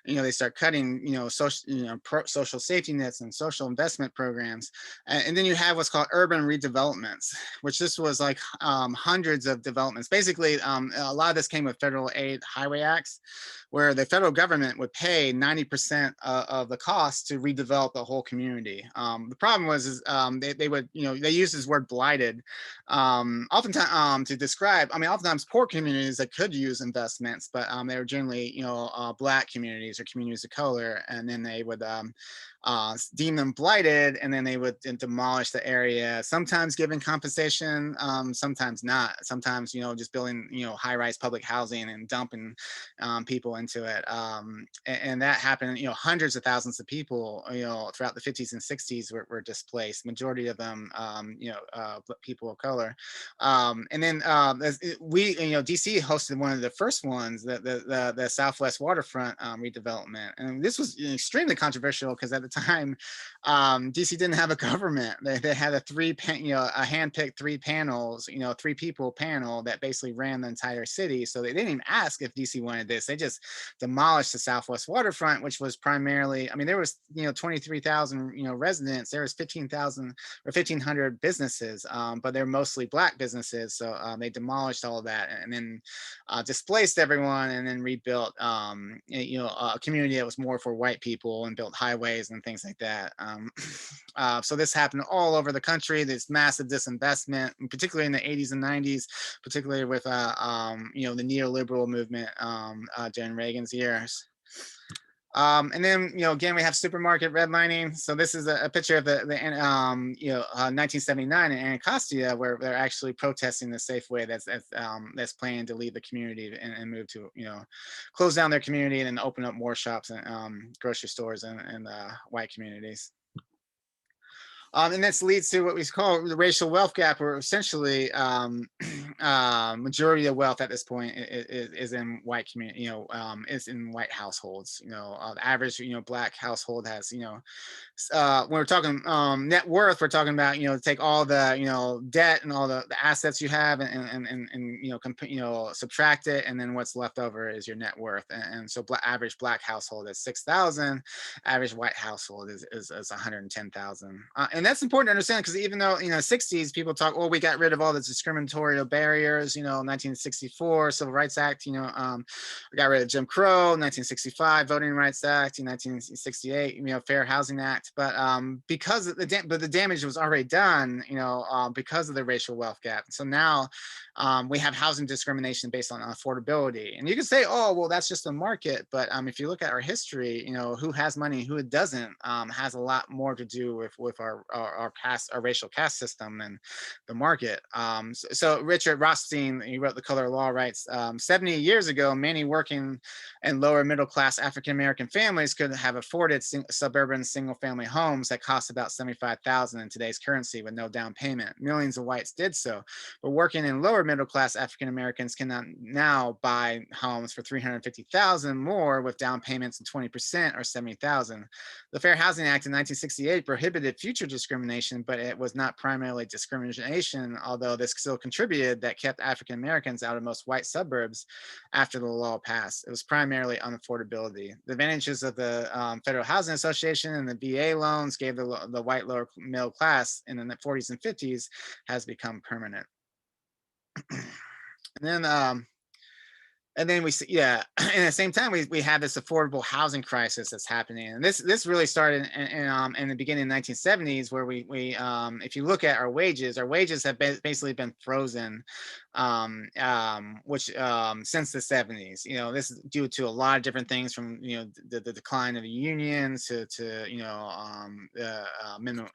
They start cutting, social safety nets and social investment programs. And then you have what's called urban redevelopments, which this was like hundreds of developments. Basically, a lot of this came with federal aid, highway acts, where the federal government would pay 90% of the cost to redevelop the whole community. The problem was they would, they used this word blighted oftentimes to describe, oftentimes poor communities that could use investments, but they were generally, Black communities or communities of color, and then they would deem them blighted, and then they would demolish the area, sometimes giving compensation, sometimes not, sometimes just building high-rise public housing and dumping people into it, and that happened. Hundreds of thousands of people throughout the 50s and 60s were displaced, majority of them people of color, and then DC hosted one of the first ones, the Southwest waterfront redevelopment, and this was extremely controversial because at the time DC didn't have a government. They had a hand-picked three panels, three people panel that basically ran the entire city. So they didn't even ask if DC wanted this. They just demolished the Southwest waterfront, which was primarily, there was 23,000 residents. There was 15,000 or 1,500 businesses, but they're mostly Black businesses. So they demolished all of that and then displaced everyone, and then rebuilt a community that was more for white people, and built highways and things like that. So this happened all over the country, this massive disinvestment, particularly in the 80s and 90s, particularly with the neoliberal movement during Reagan's years. And then, again, we have supermarket redlining. So this is a picture of the 1979 in Anacostia, where they're actually protesting the Safeway that's planning to leave the community and move to, close down their community and then open up more shops and grocery stores in white communities. And this leads to what we call the racial wealth gap, where essentially majority of wealth at this point is in white community, is in white households. The average, Black household has, when we're talking net worth, we're talking about, take all the, debt and all the assets you have and subtract it, and then what's left over is your net worth. And so average Black household is 6,000, average white household is 110,000. And that's important to understand, because even though 60s people talk, oh, we got rid of all the discriminatory barriers, 1964 Civil Rights Act, we got rid of Jim Crow, 1965 Voting Rights Act, 1968 Fair Housing Act, but because of the damage was already done, because of the racial wealth gap. So now we have housing discrimination based on affordability, and you can say, oh, well, that's just the market, but if you look at our history, who has money, who doesn't, has a lot more to do with our racial caste system than the market. So Richard Rothstein, he wrote The Color of Law, writes, 70 years ago, many working and lower middle class African American families could have afforded suburban single family homes that cost about $75,000 in today's currency with no down payment. Millions of whites did so, but working in lower middle class African Americans cannot now buy homes for $350,000 more with down payments of 20% or $70,000. The Fair Housing Act in 1968 prohibited future discrimination, but it was not primarily discrimination, although this still contributed that kept African Americans out of most white suburbs after the law passed. It was primarily unaffordability. The advantages of the Federal Housing Association and the VA loans gave the white lower middle class in the 40s and 50s has become permanent. And then we see, yeah, and at the same time, we have this affordable housing crisis that's happening, and this really started in the beginning of the 1970s, where we if you look at our wages have basically been frozen, which since the 70s. This is due to a lot of different things, from the decline of the unions to the minimum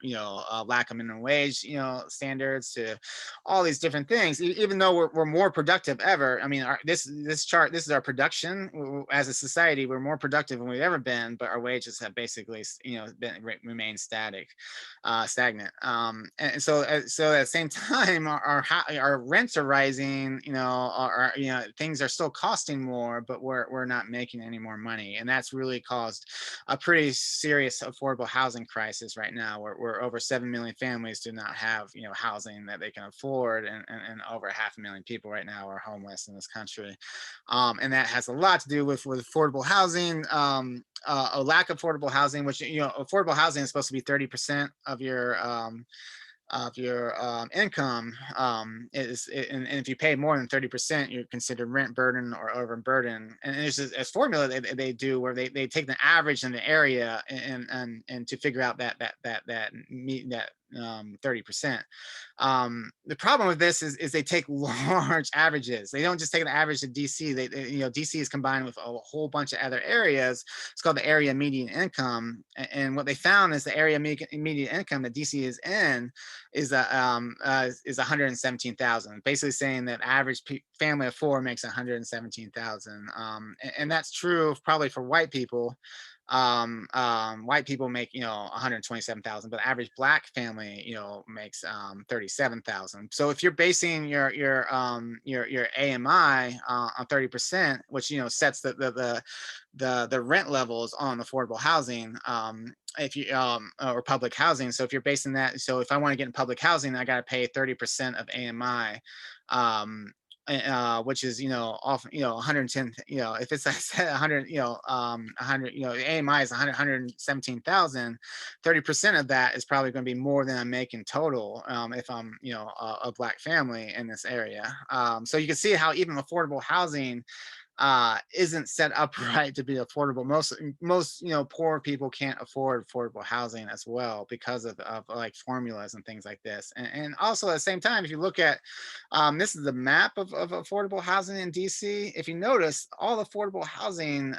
lack of minimum wage standards, to all these different things. Even though we're more productive ever, I mean, this chart, this is our production as a society. We're more productive than we've ever been, but our wages have basically remained stagnant. And so at the same time, our rents are rising. Things are still costing more, but we're not making any more money, and that's really caused a pretty serious affordable housing crisis right now, where over 7 million families do not have housing that they can afford, and over 500,000 people right now are homeless in this country. And that has a lot to do with affordable housing, a lack of affordable housing, which affordable housing is supposed to be 30% of your income. And if you pay more than 30%, you're considered rent burden or overburden. And there's a formula they do where they take the average in the area and to figure out that 30%. The problem with this is they take large averages. They don't just take the average of DC. DC is combined with a whole bunch of other areas. It's called the area median income. And what they found is the area median income that DC is in is 117,000. Basically saying that average family of four makes 117,000. And that's true probably for white people. White people make 127,000, but the average black family makes 37,000. So if you're basing your AMI on 30%, which sets the rent levels on affordable housing, if you or public housing. So if you're basing that, so if I want to get in public housing, I got to pay 30% of AMI, which is off 110. If it's 100, 100, AMI is 117,000. 30% of that is probably going to be more than I'm making total, if I'm a black family in this area. So you can see how even affordable housing isn't set up right to be affordable. Most poor people can't afford affordable housing as well, because of like formulas and things like this. And also at the same time, if you look at this is the map of affordable housing in DC. If you notice, all affordable housing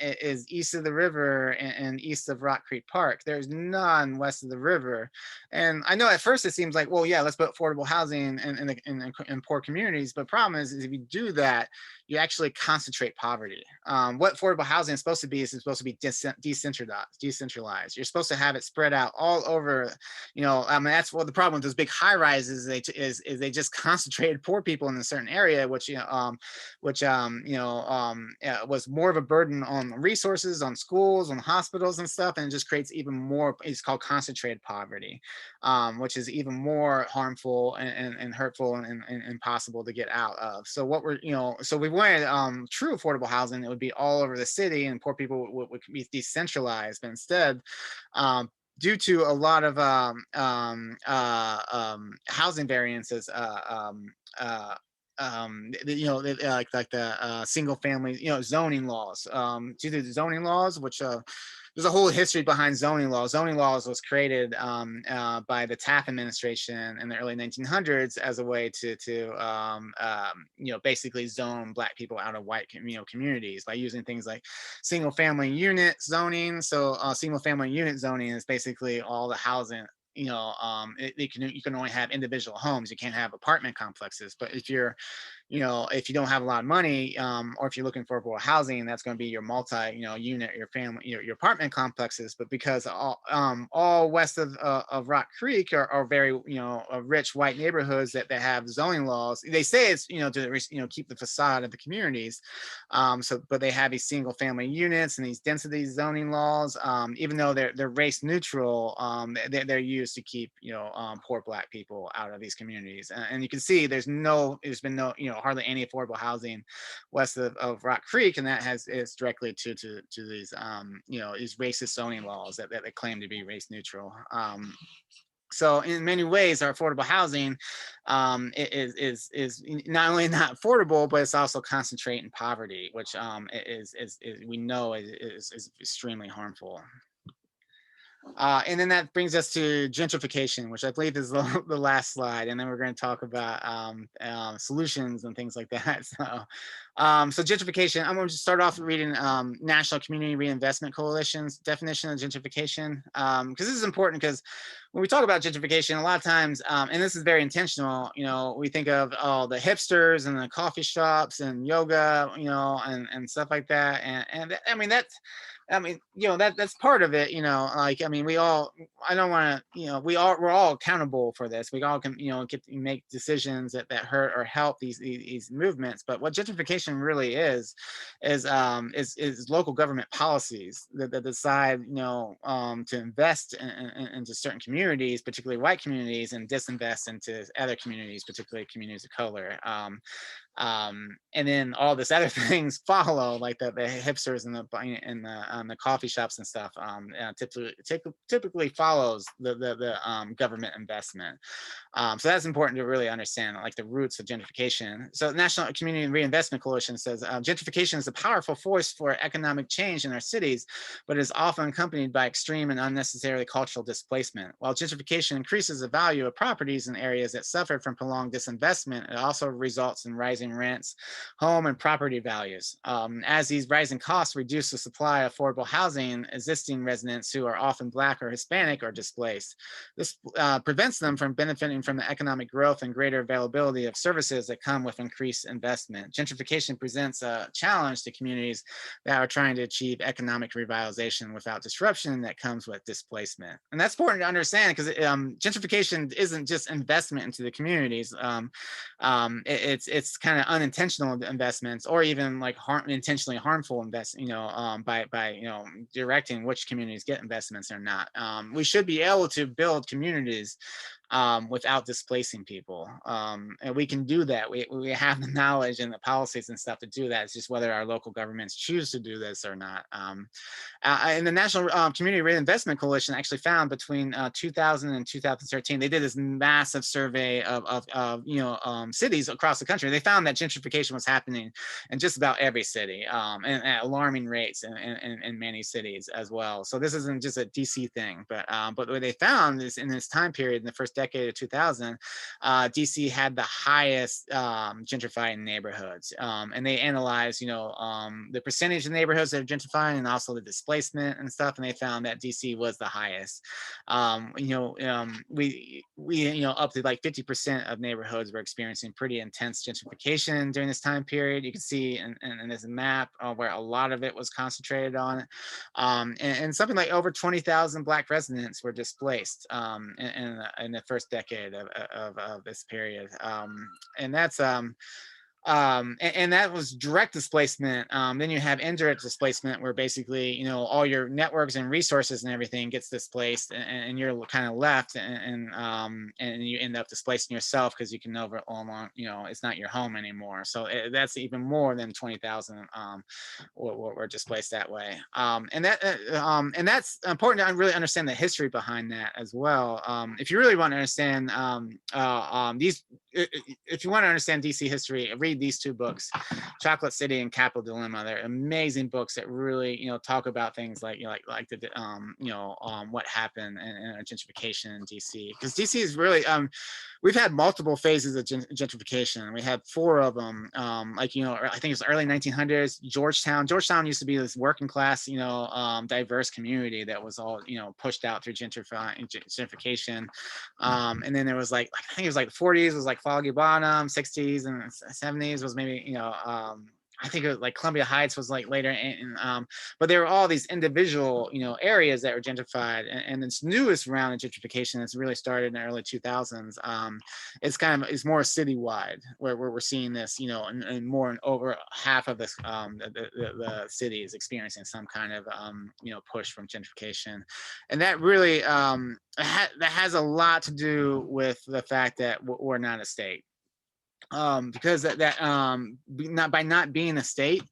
is east of the river and east of Rock Creek Park. There's none west of the river. And I know at first it seems like, well, yeah, let's put affordable housing in poor communities. But the problem is if you do that, you actually concentrate poverty. What affordable housing is supposed to be decentralized. You're supposed to have it spread out all over. That's what the problem with those big high rises is they just concentrated poor people in a certain area, which was more of a burden on resources, on schools, on hospitals and stuff, and it just creates even more. It's called concentrated poverty, which is even more harmful and hurtful and impossible to get out of. So so we wanted true affordable housing. It would be all over the city, and poor people would be decentralized. But instead, due to a lot of housing variances, like the single family, zoning laws, due to the zoning laws, which there's a whole history behind zoning laws. Zoning laws was created by the Taft administration in the early 1900s as a way to basically zone Black people out of white communities by using things like single family unit zoning. So single family unit zoning is basically all the housing. You can only have individual homes. You can't have apartment complexes. But if you're if you don't have a lot of money, or if you're looking for affordable housing, that's going to be your unit, your family, your apartment complexes. But because all west of Rock Creek are very, rich white neighborhoods that have zoning laws. They say it's, to keep the facade of the communities. But they have these single family units and these density zoning laws, even though they're race neutral, they're used to keep, poor Black people out of these communities. And you can see there's been no, hardly any affordable housing west of Rock Creek, and that is directly to these, these racist zoning laws that claim to be race neutral. So in many ways, our affordable housing is not only not affordable, but it's also concentrate in poverty, which is we know is extremely harmful. And then that brings us to gentrification, which I believe is the last slide. And then we're going to talk about solutions and things like that. So gentrification, I'm going to start off reading National Community Reinvestment Coalition's definition of gentrification, because this is important, because when we talk about gentrification, a lot of times, and this is very intentional, we think of the hipsters and the coffee shops and yoga, and stuff like that. And I mean, that's part of it, I don't want to, we're all accountable for this. We all can, make decisions that hurt or help these movements. But what gentrification really is local government policies that decide, to invest into certain communities, particularly white communities, and disinvest into other communities, particularly communities of color. And then all this other things follow, like the hipsters and the coffee shops and stuff. Typically follows the government investment. So that's important to really understand, like the roots of gentrification. So the National Community Reinvestment Coalition says gentrification is a powerful force for economic change in our cities, but is often accompanied by extreme and unnecessary cultural displacement. While gentrification increases the value of properties in areas that suffered from prolonged disinvestment, it also results in rising rents, home and property values. As these rising costs reduce the supply of affordable housing, existing residents who are often Black or Hispanic are displaced. This prevents them from benefiting from the economic growth and greater availability of services that come with increased investment. Gentrification presents a challenge to communities that are trying to achieve economic revitalization without disruption that comes with displacement. And that's important to understand, because gentrification isn't just investment into the communities. It's kind of unintentional investments, or even like intentionally harmful investment, by directing which communities get investments or not. We should be able to build communities without displacing people. And we can do that. We have the knowledge and the policies and stuff to do that. It's just whether our local governments choose to do this or not. And the National Community Reinvestment Coalition actually found between 2000 and 2013, they did this massive survey of cities across the country. They found that gentrification was happening in just about every city, and at alarming rates in many cities as well. So this isn't just a DC thing, but what they found is in this time period, in the first decade of 2000, DC had the highest gentrifying neighborhoods, and they analyzed, the percentage of neighborhoods that are gentrifying and also the displacement and stuff, and they found that DC was the highest. We up to like 50% of neighborhoods were experiencing pretty intense gentrification during this time period. You can see in this map where a lot of it was concentrated on it, and something like over 20,000 Black residents were displaced in the first decade of this period, and that's and that was direct displacement. Then you have indirect displacement, where basically, all your networks and resources and everything gets displaced, and you're kind of left, and you end up displacing yourself because you can no longer, it's not your home anymore. So that's even more than 20,000 were displaced that way. And that's important to really understand the history behind that as well. If you really want to understand if you want to understand DC history, read these two books, Chocolate City and Capital Dilemma. They're amazing books that really, talk about things like, what happened in gentrification in DC, because DC is really, we've had multiple phases of gentrification. We had 4 of them. Like, you know, I think it's early 1900s, Georgetown. Georgetown used to be this working class, you know, diverse community that was all, you know, pushed out through gentrification. And then there was like, I think it was like the 40s was like Foggy Bottom, 60s and 70s was maybe, you know, I think it was like Columbia Heights was like later, but there were all these individual, you know, areas that were gentrified, and this newest round of gentrification that's really started in the early 2000s. It's more citywide, where we're seeing this, you know, and more than over half of this, the city is experiencing some kind of, you know, push from gentrification, and that really that has a lot to do with the fact that we're not a state. Because not by not being a state,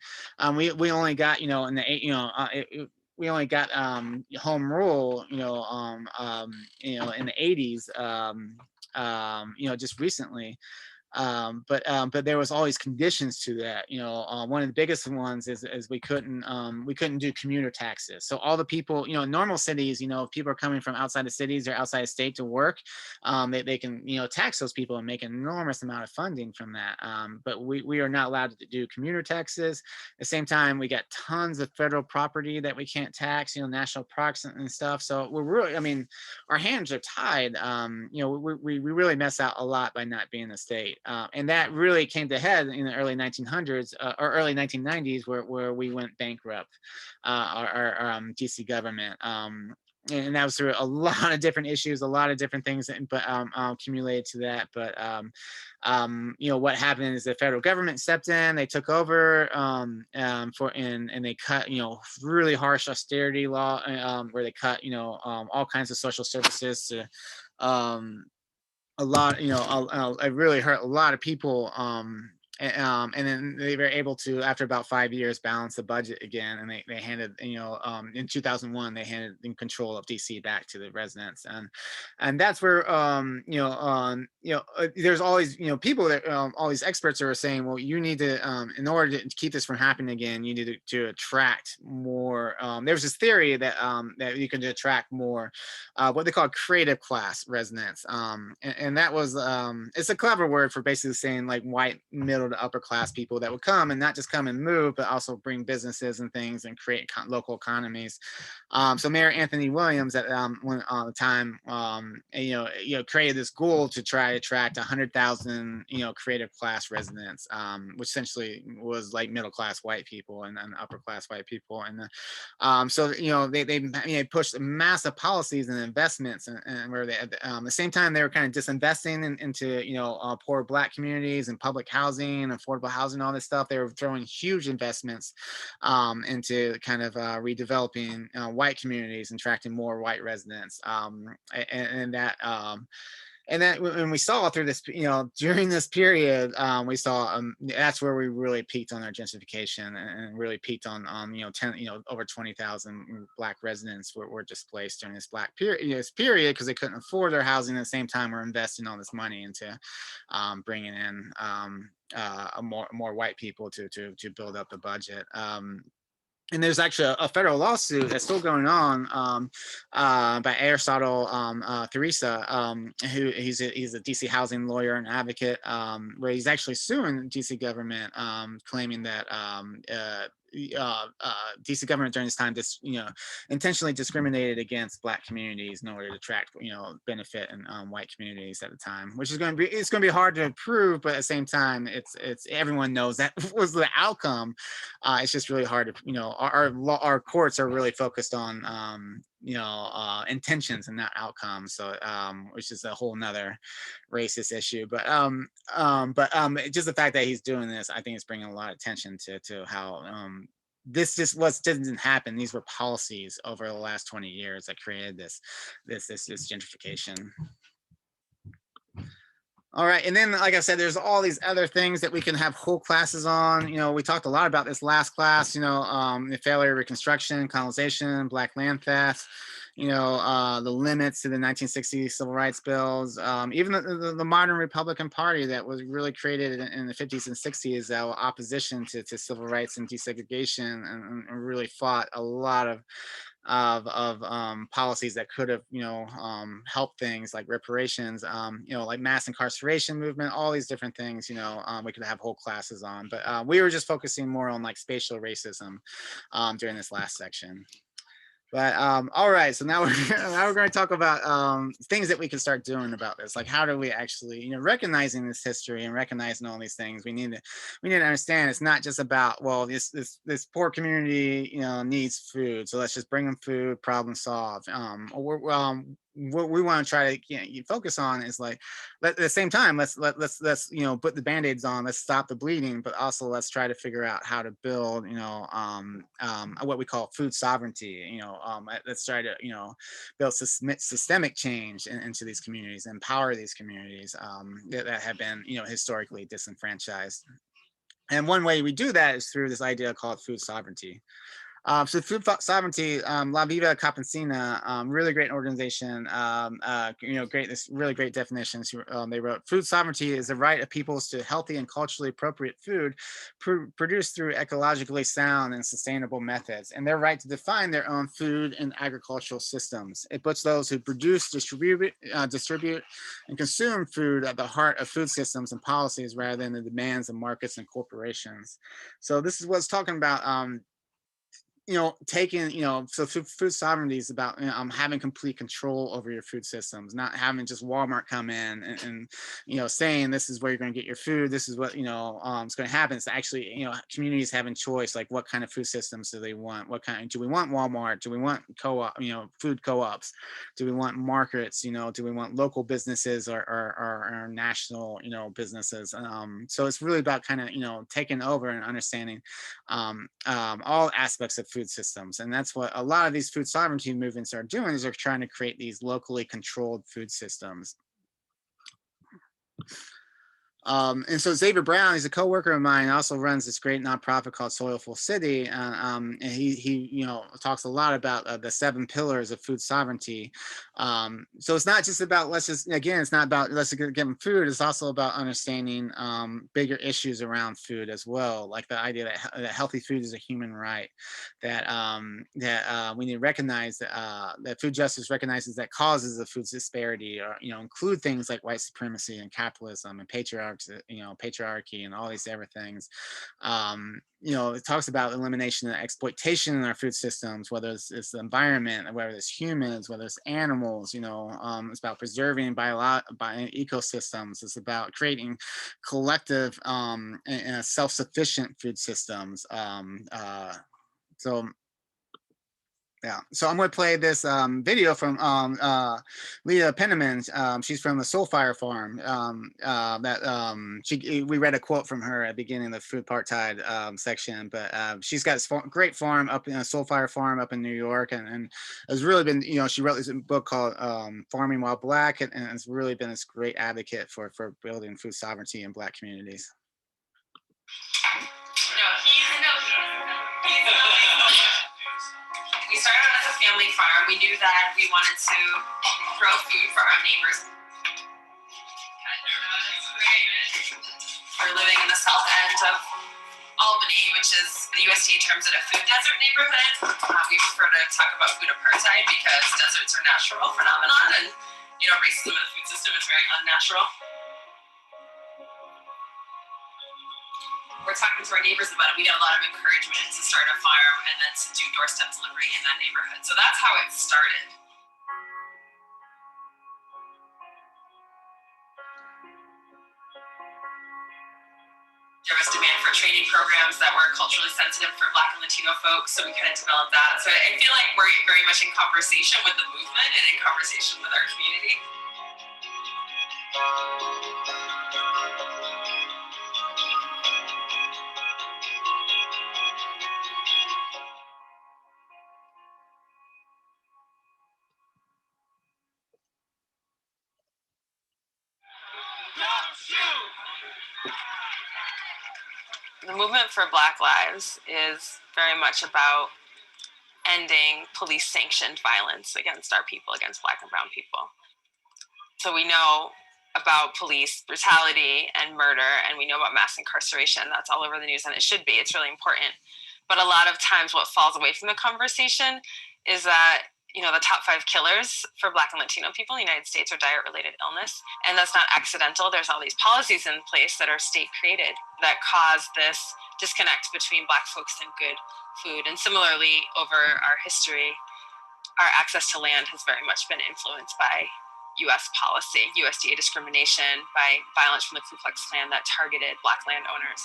we only got, you know, in the we only got home rule, you know, you know, in the 80s, you know, just recently. But there was always conditions to that. You know, one of the biggest ones is we couldn't do commuter taxes. So all the people, you know, in normal cities, you know, if people are coming from outside of cities or outside of state to work, they can, you know, tax those people and make an enormous amount of funding from that. But we are not allowed to do commuter taxes. At the same time, we got tons of federal property that we can't tax, you know, national parks and stuff. So we're really, I mean, our hands are tied. You know, we really mess out a lot by not being a state. And that really came to head in the early 1900s or early 1990s, where we went bankrupt, our DC government. And that was through a lot of different issues, a lot of different things, but accumulated to that. But you know, what happened is the federal government stepped in, they took over, and they cut, you know, really harsh austerity law, where they cut, you know, all kinds of social services to, a lot, you know, it really hurt a lot of people. And then they were able to, after about 5 years, balance the budget again, and they handed, you know, in 2001 they handed in control of DC back to the residents, and that's where, there's always, you know, people that, all these experts are saying, well, you need to, in order to keep this from happening again, you need to attract more. There's this theory that that you can attract more, what they call creative class residents, and that was, it's a clever word for basically saying like white middle to upper class people that would come, and not just come and move, but also bring businesses and things and create local economies. So Mayor Anthony Williams at the time, created this goal to try to attract 100,000, you know, creative class residents, which essentially was like middle class white people and upper class white people. And so, you know, they pushed massive policies and investments, and where they, at the same time, they were kind of disinvesting into, you know, poor Black communities and public housing, affordable housing, all this stuff. They were throwing huge investments into kind of redeveloping white communities and attracting more white residents. And that when we saw through this, you know, during this period, we saw that's where we really peaked on our gentrification, and really peaked on, you know, over 20,000 Black residents were displaced during this period, because they couldn't afford their housing. At the same time, we're investing all this money into bringing in more white people to build up the budget. And there's actually a federal lawsuit that's still going on, by Aristotle Theresa, who he's a DC housing lawyer and advocate, where he's actually suing the DC government, claiming that DC government during this time intentionally discriminated against Black communities in order to attract, you know, benefit in white communities at the time, which is going to be hard to prove, but at the same time, it's everyone knows that was the outcome. It's just really hard to, you know, our courts are really focused on intentions and not outcomes. So which is a whole nother racist issue. But just the fact that he's doing this, I think it's bringing a lot of attention to how this just didn't happen. These were policies over the last 20 years that created this gentrification. All right, and then, like I said, there's all these other things that we can have whole classes on. You know, we talked a lot about this last class, you know, the failure of Reconstruction, colonization, Black land theft, you know, the limits to the 1960 civil rights bills, even the modern Republican Party that was really created in the 50s and 60s, opposition to civil rights and desegregation, and really fought a lot of policies that could have, helped things like reparations, like mass incarceration movement, all these different things, we could have whole classes on. But we were just focusing more on like spatial racism during this last section. But all right, so now we're going to talk about things that we can start doing about this. Like, how do we actually, recognizing this history and recognizing all these things, we need to understand it's not just about, well, this poor community, needs food, so let's just bring them food, problem solved. What we want to try to focus on is like, at the same time, let's put the band-aids on, let's stop the bleeding, but also let's try to figure out how to build, what we call food sovereignty. Let's try to build systemic change into these communities, empower these communities that have been historically disenfranchised. And one way we do that is through this idea called food sovereignty. So food sovereignty, La Viva Campesina, really great organization. This really great definitions. They wrote, food sovereignty is the right of peoples to healthy and culturally appropriate food produced through ecologically sound and sustainable methods, and their right to define their own food and agricultural systems. It puts those who produce, distribute, and consume food at the heart of food systems and policies rather than the demands of markets and corporations. So this is what's talking about. Taking, so food sovereignty is about having complete control over your food systems, not having just Walmart come in and saying this is where you're going to get your food, this is what is going to happen. It's actually communities having choice, like what kind of food systems do they want, do we want Walmart, do we want co-op, food co-ops, do we want markets, do we want local businesses or national businesses. So it's really about kind of taking over and understanding all aspects of food systems. And that's what a lot of these food sovereignty movements are doing, is they're trying to create these locally controlled food systems. And so Xavier Brown, he's a co-worker of mine, also runs this great nonprofit called Soilful City. And he talks a lot about the 7 pillars of food sovereignty. So it's not just about, it's not about let's give them food. It's also about understanding bigger issues around food as well. Like the idea that healthy food is a human right, that we need to recognize that food justice recognizes that causes of food disparity, or include things like white supremacy and capitalism and patriarchy and all these other things. It talks about elimination of exploitation in our food systems, whether it's the environment, whether it's humans, whether it's animals. It's about preserving ecosystems. It's about creating collective and self-sufficient food systems. Yeah, so I'm going to play this video from Leah Penniman. She's from the Soulfire Farm. We read a quote from her at the beginning of the Food Apartheid section, but she's got this great farm up in a Soulfire Farm up in New York, and has really been, she wrote this book called Farming While Black, and has really been this great advocate for building food sovereignty in Black communities. We started as a family farm. We knew that we wanted to grow food for our neighbors. We're living in the south end of Albany, which is the USDA terms it a food desert neighborhood. We prefer to talk about food apartheid because deserts are a natural phenomenon, and racism in the food system is very unnatural. We're talking to our neighbors about it. We got a lot of encouragement to start a farm and then to do doorstep delivery in that neighborhood. So that's how it started. There was demand for training programs that were culturally sensitive for Black and Latino folks, so we kind of developed that. So I feel like we're very much in conversation with the movement and in conversation with our community. The movement for Black Lives is very much about ending police-sanctioned violence against our people, against Black and brown people. So we know about police brutality and murder, and we know about mass incarceration. That's all over the news, and it should be. It's really important. But a lot of times what falls away from the conversation is that the top 5 killers for Black and Latino people in the United States are diet-related illness. And that's not accidental. There's all these policies in place that are state-created that cause this disconnect between Black folks and good food. And similarly, over our history, our access to land has very much been influenced by U.S. policy, USDA discrimination, by violence from the Ku Klux Klan that targeted Black landowners.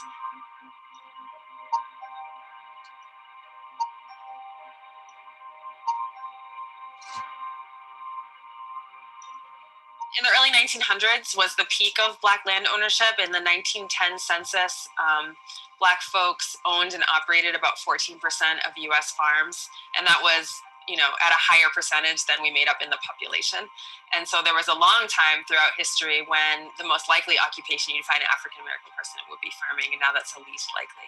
In the early 1900s was the peak of Black land ownership. In the 1910 census, Black folks owned and operated about 14% of U.S. farms, and that was at a higher percentage than we made up in the population. And so there was a long time throughout history when the most likely occupation you'd find an African-American person would be farming, and now that's the least likely.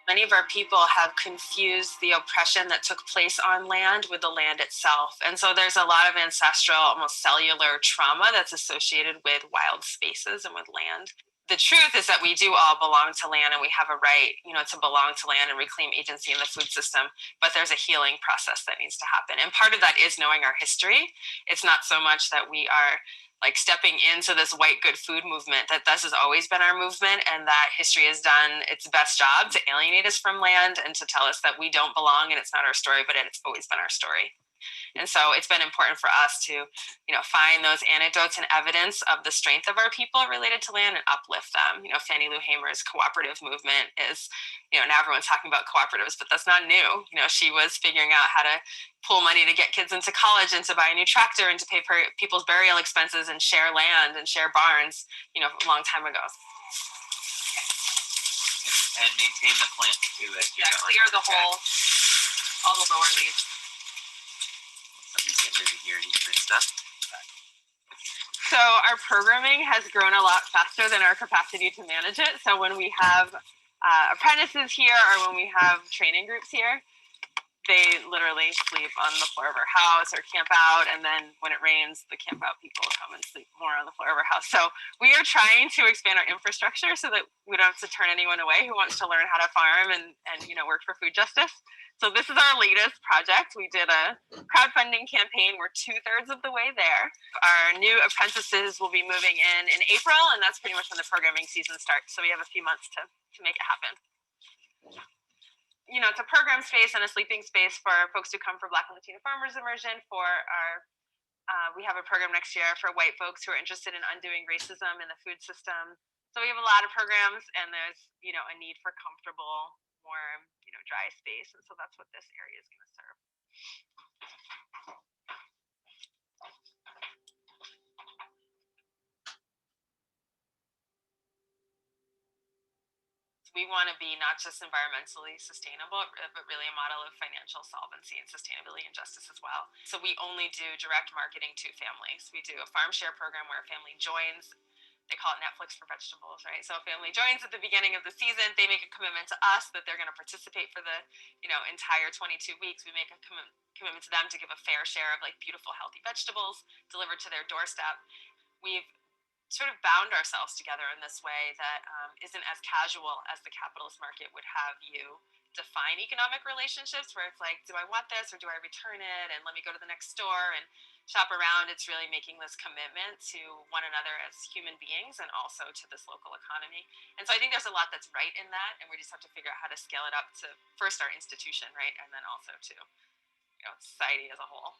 Many of our people have confused the oppression that took place on land with the land itself. And so there's a lot of ancestral, almost cellular trauma that's associated with wild spaces and with land. The truth is that we do all belong to land, and we have a right, to belong to land and reclaim agency in the food system, but there's a healing process that needs to happen. And part of that is knowing our history. It's not so much that we are stepping into this white good food movement, that this has always been our movement, and that history has done its best job to alienate us from land and to tell us that we don't belong and it's not our story, but it's always been our story. And so it's been important for us to, find those anecdotes and evidence of the strength of our people related to land and uplift them. Fannie Lou Hamer's cooperative movement is, now everyone's talking about cooperatives, but that's not new. She was figuring out how to pull money to get kids into college and to buy a new tractor and to pay people's burial expenses and share land and share barns, a long time ago. And maintain the plant too. Clear the whole, all the lower leaves. Somebody's getting busy here. He's this stuff. So our programming has grown a lot faster than our capacity to manage it. So when we have apprentices here or when we have training groups here, they literally sleep on the floor of our house or camp out. And then when it rains, the camp out people come and sleep more on the floor of our house. So we are trying to expand our infrastructure so that we don't have to turn anyone away who wants to learn how to farm and work for food justice. So this is our latest project. We did a crowdfunding campaign. We're 2/3 of the way there. Our new apprentices will be moving in April, and that's pretty much when the programming season starts. So we have a few months to make it happen. It's a program space and a sleeping space for folks who come for Black and Latino farmers immersion. We have a program next year for white folks who are interested in undoing racism in the food system. So we have a lot of programs, and there's a need for comfortable, warm, dry space, and so that's what this area is going to serve. We want to be not just environmentally sustainable, but really a model of financial solvency and sustainability and justice as well. So we only do direct marketing to families. We do a farm share program where a family joins. They call it Netflix for vegetables, right? So a family joins at the beginning of the season. They make a commitment to us that they're going to participate for the, entire 22 weeks. We make a commitment to them to give a fair share of beautiful, healthy vegetables delivered to their doorstep. We've sort of bound ourselves together in this way that isn't as casual as the capitalist market would have you define economic relationships, where it's do I want this or do I return it, and let me go to the next store and shop around. It's really making this commitment to one another as human beings and also to this local economy. And so I think there's a lot that's right in that, and we just have to figure out how to scale it up to first our institution, right, and then also to society as a whole.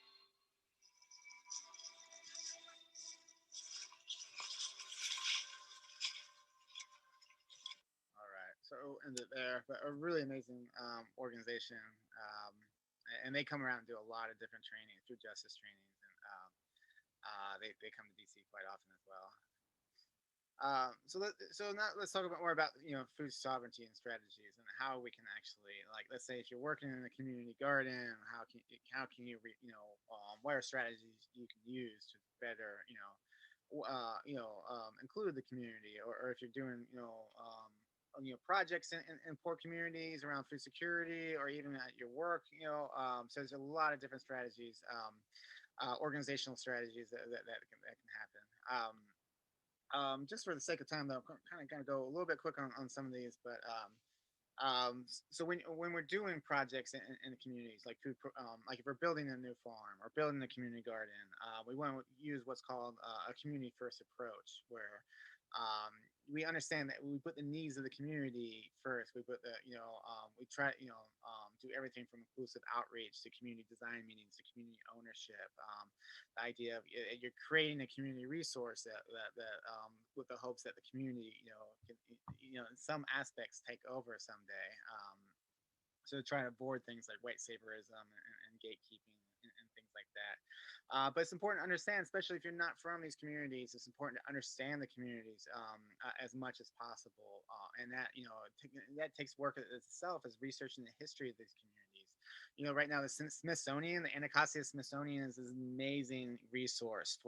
So end it there, but a really amazing organization, and they come around and do a lot of different training, food justice trainings, and they come to DC quite often as well. So now let's talk more about food sovereignty and strategies and how we can actually, let's say if you're working in a community garden, how can you what are strategies you can use to better include the community, or if you're doing projects in poor communities around food security, or even at your work, so there's a lot of different strategies, organizational strategies that can happen. Just for the sake of time, though, kind of gonna go a little bit quick on some of these, but so when we're doing projects in the communities, like like if we're building a new farm or building a community garden, we want to use what's called a community first approach, where we understand that we put the needs of the community first. We put the, we try, do everything from inclusive outreach to community design meetings to community ownership. The idea of you're creating a community resource that with the hopes that the community, can, in some aspects take over someday. So trying to avoid things like white saviorism and gatekeeping and things like that. But it's important to understand, especially if you're not from these communities, it's important to understand the communities as much as possible. And that, that takes work itself, as researching the history of these communities. Right now the Smithsonian, the Anacostia Smithsonian, is an amazing resource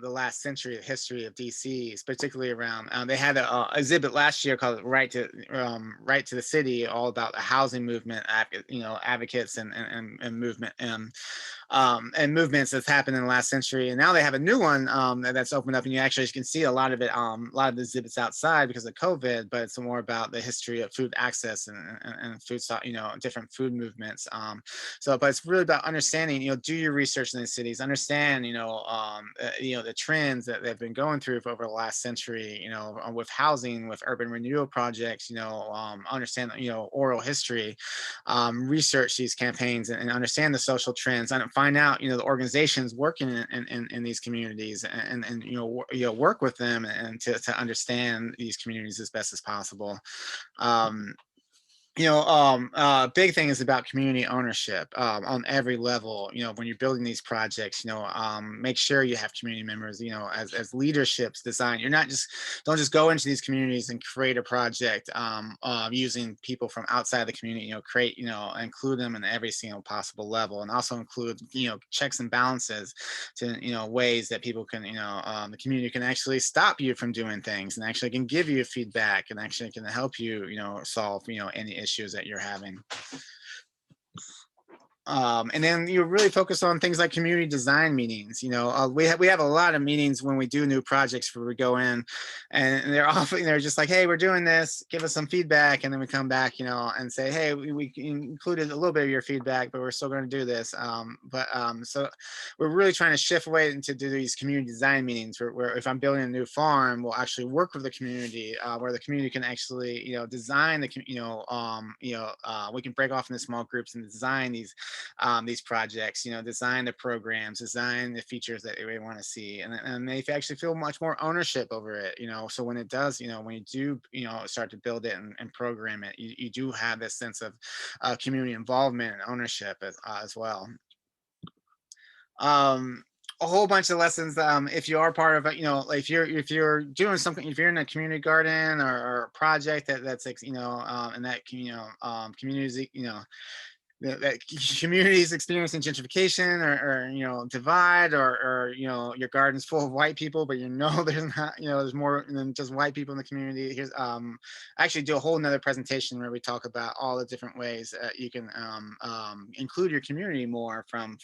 the last century of history of DC, particularly around. They had an exhibit last year called "Right to the City," all about the housing movement, advocates and movement and movements that's happened in the last century. And now they have a new one that's opened up, and you actually can see a lot of it, a lot of the exhibits outside because of COVID. But it's more about the history of food access and food, different food movements. But it's really about understanding. Do your research in the cities, understand, the trends that they've been going through for over the last century. With housing, with urban renewal projects. Understand, oral history, research these campaigns and understand the social trends and find out, the organizations working in these communities and work with them and to understand these communities as best as possible. um, big thing is about community ownership on every level. When you're building these projects, make sure you have community members, as leaderships design. You're not just don't just go into these communities and create a project using people from outside the community. Include them in every single possible level, and also include, checks and balances to, ways that people can, the community can actually stop you from doing things and actually can give you feedback and actually can help you, solve, any issues that you're having. And then you really focus on things like community design meetings. We have a lot of meetings when we do new projects where we go in, and they're just like, hey, we're doing this, give us some feedback, and then we come back, and say, hey, we included a little bit of your feedback, but we're still going to do this. So we're really trying to shift away into do these community design meetings where if I'm building a new farm, we'll actually work with the community, where the community can actually, design we can break off into small groups and design these projects, design the programs, design the features that they want to see, and they actually feel much more ownership over it. So when it does, when you do, start to build it and program it, you do have this sense of community involvement and ownership as well. A whole bunch of lessons. If you are part of it, if you're doing something, if you're in a community garden or a project that's like, and that communities, that communities experiencing gentrification or divide or your garden's full of white people, but there's not, there's more than just white people in the community. Here's I actually do a whole nother presentation where we talk about all the different ways you can include your community more from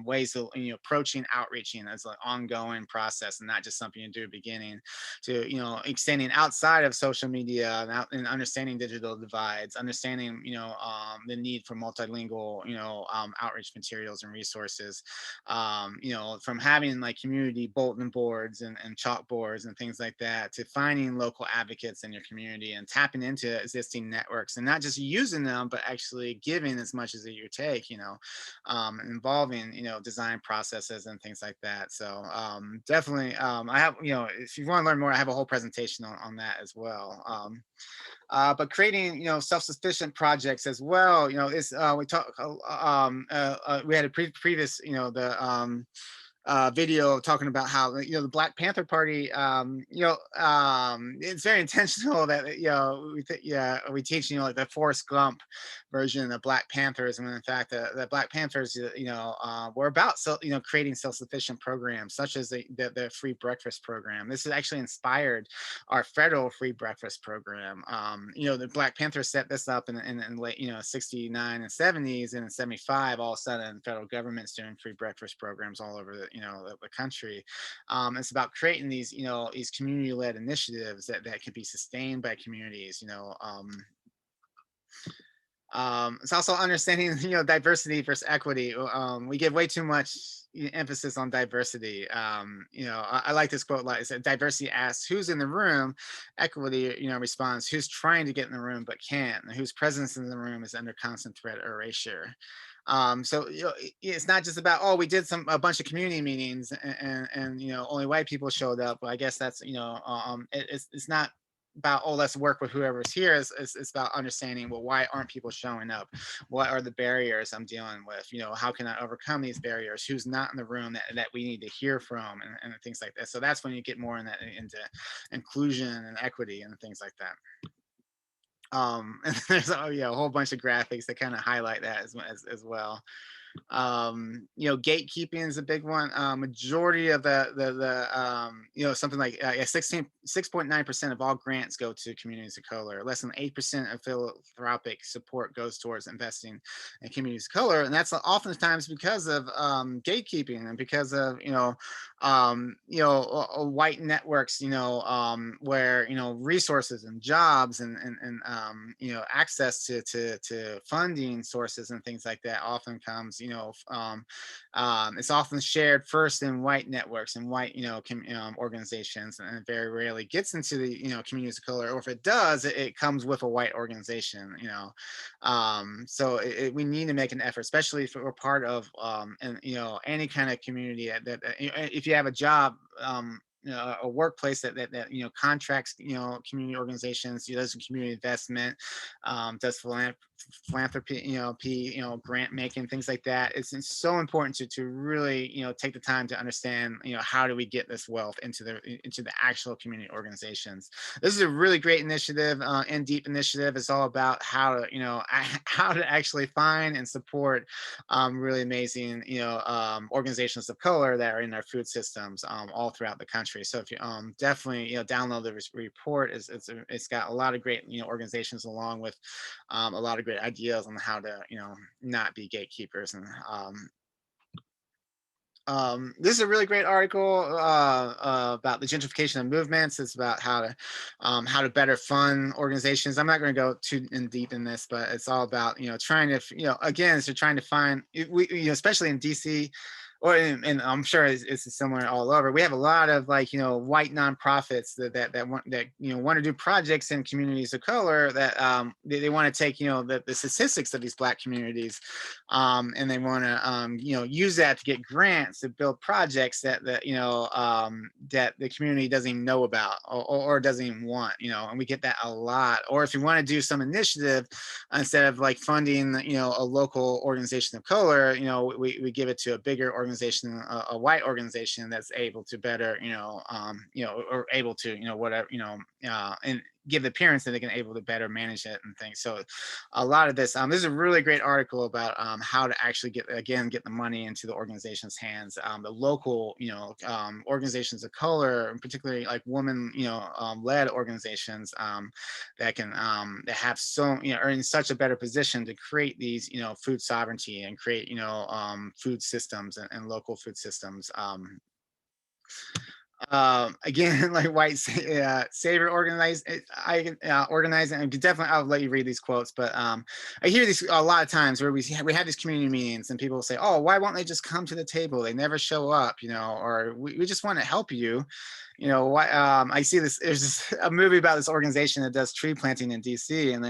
ways of approaching outreaching as an ongoing process and not just something you do at the beginning, to extending outside of social media and understanding digital divides, understanding the need for multilingual, outreach materials and resources, from having like community bulletin boards and chalkboards and things like that, to finding local advocates in your community and tapping into existing networks and not just using them, but actually giving as much as you take, involving, design processes and things like that. So definitely, I have, if you want to learn more, I have a whole presentation on that as well. But creating, self-sufficient projects as well. Is we had a previous, video talking about how the Black Panther Party, it's very intentional that we teach like the Forrest Gump version of Black Panthers, and in fact the Black Panthers were about creating self-sufficient programs such as the free breakfast program. This has actually inspired our federal free breakfast program. The Black Panthers set this up in late 69 and 70s, and in 75 all of a sudden federal government's doing free breakfast programs all over the the country. It's about creating these these community-led initiatives that can be sustained by communities. It's also understanding, diversity versus equity. We give way too much emphasis on diversity. I like this quote. Like, it said, diversity asks who's in the room. Equity, responds who's trying to get in the room but can't, and whose presence in the room is under constant threat or erasure. So it's not just about, oh, we did a bunch of community meetings and only white people showed up. Well, I guess that's it's not about, oh, let's work with whoever's here. It's about understanding, well, why aren't people showing up? What are the barriers I'm dealing with? How can I overcome these barriers? Who's not in the room that we need to hear from, and things like that. So that's when you get more into inclusion and equity and things like that. And there's a whole bunch of graphics that kind of highlight that as well. Gatekeeping is a big one. Majority of something like 6.9% of all grants go to communities of color. Less than 8% of philanthropic support goes towards investing in communities of color, and that's oftentimes because of gatekeeping and because of white networks, where resources and jobs and access to funding sources and things like that often comes. It's often shared first in white networks and white organizations, and it very rarely gets into the communities of color, or if it does, it comes with a white organization. So we need to make an effort, especially if we're part of any kind of community that if you have a job, a workplace that contracts community organizations, does community investment, does philanthropy, grant making, things like that. It's so important to really take the time to understand how do we get this wealth into the actual community organizations. This is a really great initiative, and deep initiative. It's all about how to how to actually find and support really amazing organizations of color that are in our food systems all throughout the country. So if you definitely download the report, it's got a lot of great organizations, along with a lot of great ideas on how to not be gatekeepers. And this is a really great article about the gentrification of movements. It's about how to better fund organizations. I'm not going to go too in deep in this, but it's all about trying to again, so trying to find, especially in DC, and I'm sure it's similar all over. We have a lot of white nonprofits that want to do projects in communities of color, that they want to take the statistics of these Black communities, and they want to use that to get grants to build projects that the community doesn't even know about, or doesn't even want, and we get that a lot. Or if you want to do some initiative, instead of funding a local organization of color, we give it to a bigger organization, a white organization that's able to better or able to whatever and give the appearance that they can able to better manage it and things. So a lot of this is a really great article about how to actually get the money into the organization's hands, the local organizations of color, and particularly like women led organizations that can that have are in such a better position to create these food sovereignty and create food systems and local food systems. Again, like white savior organizing, and definitely I'll let you read these quotes, but I hear these a lot of times where we have these community meetings and people say, oh, why won't they just come to the table? They never show up, or we just want to help you. Why I see this, there's a movie about this organization that does tree planting in DC, and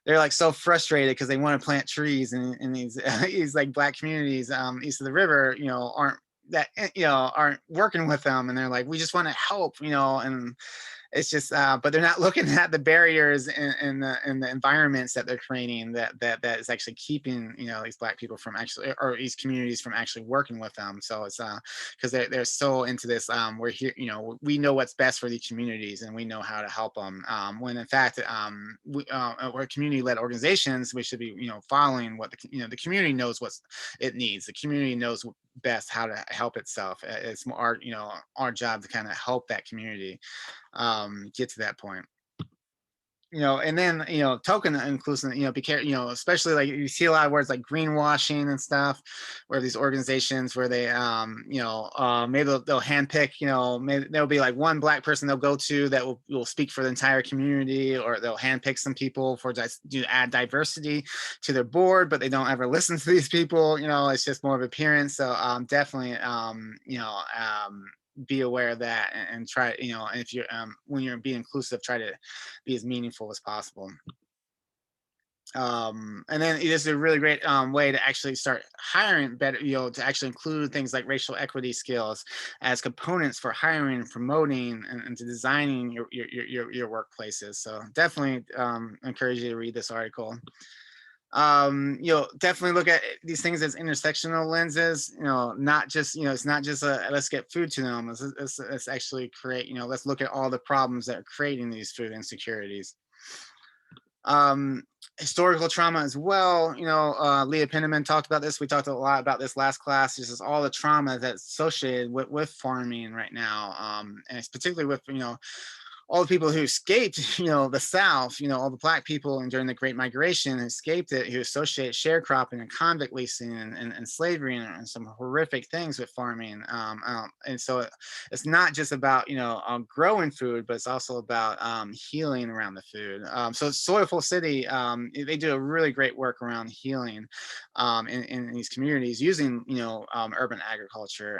they're like so frustrated because they want to plant trees in these like Black communities east of the river, aren't working with them, and they're like, we just want to help, and it's just but they're not looking at the barriers in the environments that they're creating that is actually keeping these Black people from actually, or these communities from actually working with them. So it's because they're so into this, we're here, we know what's best for these communities and we know how to help them, when in fact we're community-led organizations. We should be following what the community knows what it needs. The community knows best how to help itself. It's more our job to kind of help that community get to that point. and then, token inclusive, be careful, especially like you see a lot of words like greenwashing and stuff, where these organizations where they, maybe they'll handpick, maybe there'll be like one Black person they'll go to that will speak for the entire community, or they'll handpick some people to add diversity to their board, but they don't ever listen to these people. It's just more of appearance. So definitely, be aware of that, and try, if you're when you're being inclusive, try to be as meaningful as possible. And then this is a really great way to actually start hiring better, to actually include things like racial equity skills as components for hiring, promoting, and to designing your workplaces. So definitely encourage you to read this article. Definitely look at these things as intersectional lenses, not just, it's not just let's get food to them. Let's actually create, let's look at all the problems that are creating these food insecurities. Historical trauma as well. Leah Penniman talked about this. We talked a lot about this last class. This is all the trauma that's associated with farming right now. And it's particularly with, all the people who escaped, the South, all the Black people, and during the Great Migration escaped it, who associate sharecropping and convict leasing and slavery and some horrific things with farming. And so it's not just about, growing food, but it's also about healing around the food. So Soilful City, they do a really great work around healing in these communities using, urban agriculture.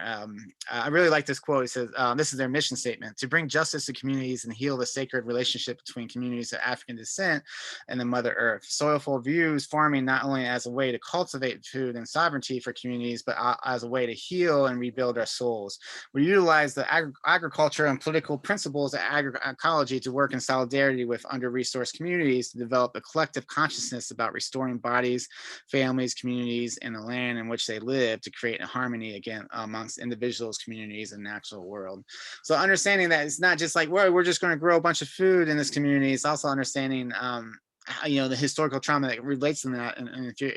I really like this quote. It says, this is their mission statement: to bring justice to communities and heal the sacred relationship between communities of African descent and the Mother Earth. Soilful views farming not only as a way to cultivate food and sovereignty for communities, but as a way to heal and rebuild our souls. We utilize the agriculture and political principles of agroecology to work in solidarity with under-resourced communities to develop a collective consciousness about restoring bodies, families, communities, and the land in which they live, to create a harmony again amongst individuals, communities, and natural world. So understanding that it's not just like, well, we're just going to grow a bunch of food in this community. It's also understanding the historical trauma that relates to that, and if you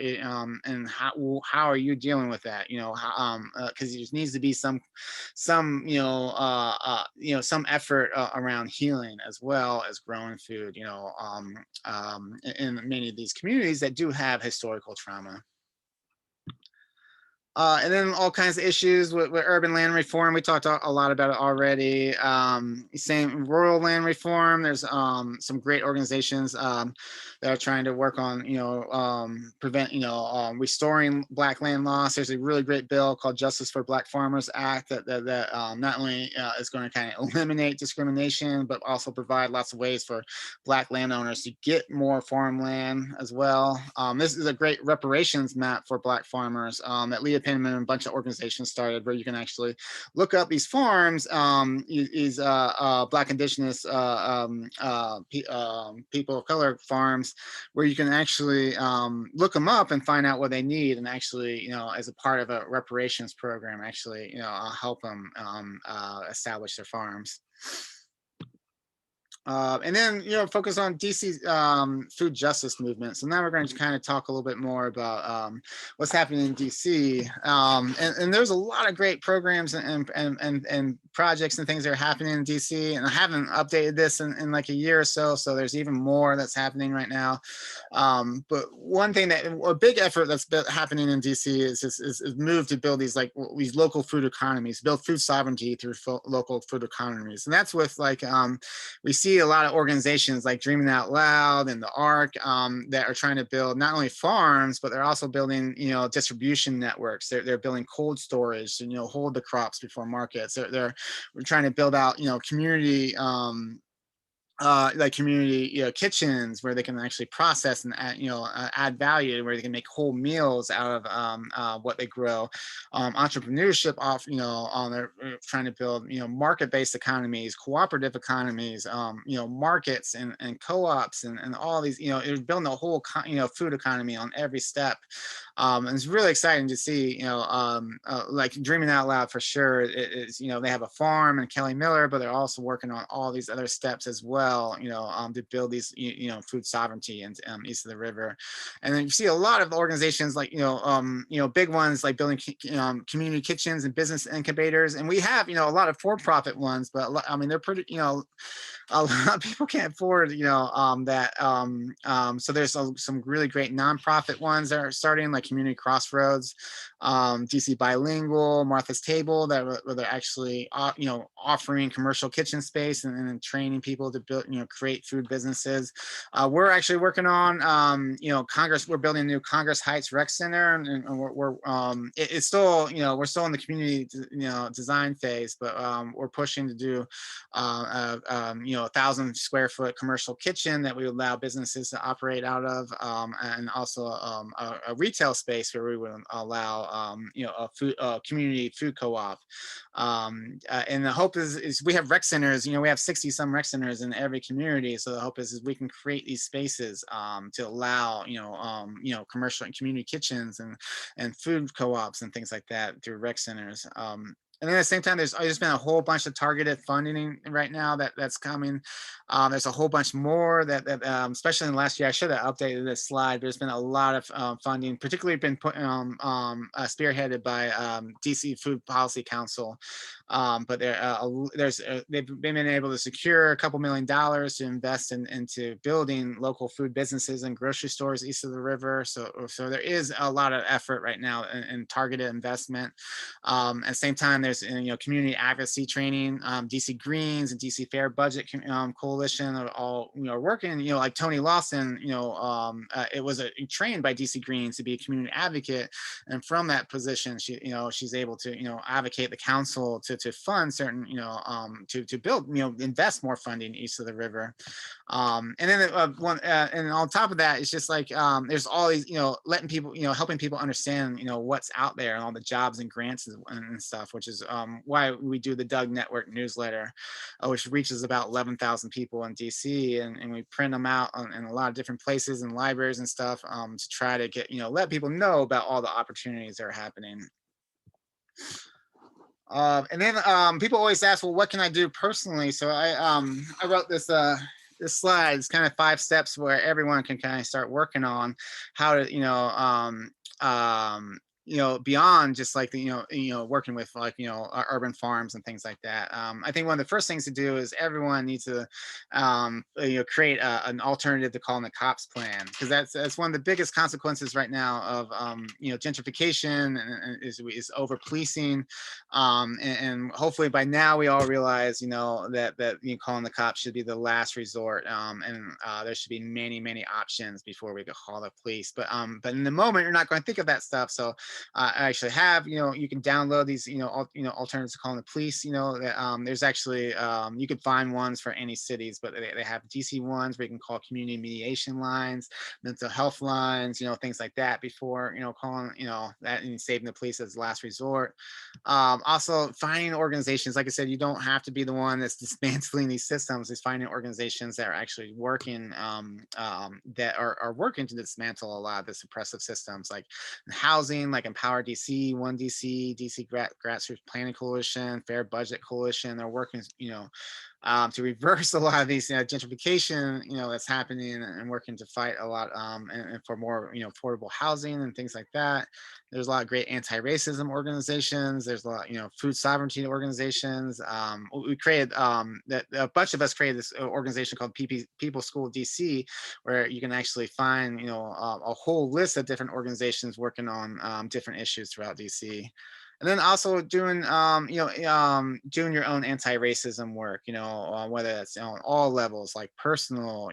and how are you dealing with that, because there needs to be some some effort around healing as well as growing food, in many of these communities that do have historical trauma. And then all kinds of issues with urban land reform. We talked a lot about it already. Same rural land reform. There's some great organizations that are trying to work on, prevent, restoring Black land loss. There's a really great bill called Justice for Black Farmers Act that not only is going to kind of eliminate discrimination, but also provide lots of ways for Black landowners to get more farmland as well. This is a great reparations map for Black farmers that Leah Penniman and a bunch of organizations started, where you can actually look up these farms, these Black Indigenous people of color farms, where you can actually look them up and find out what they need, and actually, as a part of a reparations program, actually, help them establish their farms. And then, focus on DC's food justice movement. So now we're going to kind of talk a little bit more about what's happening in DC. And there's a lot of great programs and projects and things that are happening in DC. And I haven't updated this in like a year or so. So there's even more that's happening right now. But one thing a big effort that's happening in DC is move to build these local food economies, build food sovereignty through local food economies. And that's with we see a lot of organizations like Dreaming Out Loud and the ARC that are trying to build not only farms, but they're also building, distribution networks. They're building cold storage to, hold the crops before markets. We're trying to build out, community community kitchens where they can actually process and add value, where they can make whole meals out of what they grow. Entrepreneurship they're trying to build market-based economies, cooperative economies, markets and co-ops and all these, it's building a whole food economy on every step. And it's really exciting to see, like Dreaming Out Loud for sure is, they have a farm in Kelly Miller, but they're also working on all these other steps as well. well, to build these, food sovereignty and east of the river. And then you see a lot of organizations like, big ones like building community kitchens and business incubators. And we have, a lot of for-profit ones, but I mean, they're pretty, a lot of people can't afford, that. So there's some really great nonprofit ones that are starting, like Community Crossroads, DC Bilingual, Martha's Table, where they're actually, offering commercial kitchen space and training people to build, create food businesses. We're actually working on, Congress. We're building a new Congress Heights Rec Center, and it's still, we're still in the community, design phase, but we're pushing to do, 1,000 square foot commercial kitchen that we would allow businesses to operate out of, and also a retail space where we would allow, a community food co-op. And the hope is we have rec centers, we have 60 some rec centers in every community. So the hope is we can create these spaces to allow, commercial and community kitchens and food co-ops and things like that through rec centers. And then at the same time, there's been a whole bunch of targeted funding right now that's coming. There's a whole bunch more that especially in the last year, I should have updated this slide. There's been a lot of funding, particularly been put spearheaded by DC Food Policy Council. But they've been able to secure a couple $1 million to invest into building local food businesses and grocery stores east of the river. So there is a lot of effort right now in targeted investment. At the same time, there's community advocacy training. DC Greens and DC Fair Budget Coalition are all working. Like Tony Lawson, it was trained by DC Greens to be a community advocate, and from that position, she's able to advocate the council to fund certain to build invest more funding east of the river. And then and on top of that, it's just like there's all these letting people helping people understand what's out there and all the jobs and grants and stuff, which is why we do the Doug Network newsletter, which reaches about 11,000 people in DC, and we print them out in a lot of different places and libraries and stuff to try to get let people know about all the opportunities that are happening. And then people always ask, well, what can I do personally? So I wrote this this slide. It's kind of 5 steps where everyone can kind of start working on how to beyond just like the working with like urban farms and things like that. I think one of the first things to do is everyone needs to create an alternative to calling the cops plan, because that's one of the biggest consequences right now of gentrification is over policing, and hopefully by now we all realize that calling the cops should be the last resort, and there should be many options before we could call the police. But in the moment you're not going to think of that stuff. So I actually have, you can download these, alternatives to calling the police. There's actually, you can find ones for any cities, but they have DC ones where you can call community mediation lines, mental health lines, things like that before, calling, that and saving the police as the last resort. Also finding organizations, like I said, you don't have to be the one that's dismantling these systems. It's finding organizations that are actually working, that are working to dismantle a lot of the suppressive systems, like housing, like Empower DC, One DC, DC Grassroots Planning Coalition, Fair Budget Coalition. They're working, to reverse a lot of these gentrification, that's happening, and working to fight a lot and for more, affordable housing and things like that. There's a lot of great anti-racism organizations. There's a lot, food sovereignty organizations. We created a bunch of us created this organization called People School DC, where you can actually find, a whole list of different organizations working on different issues throughout DC. And then also doing, doing your own anti-racism work, whether that's on all levels, like personal,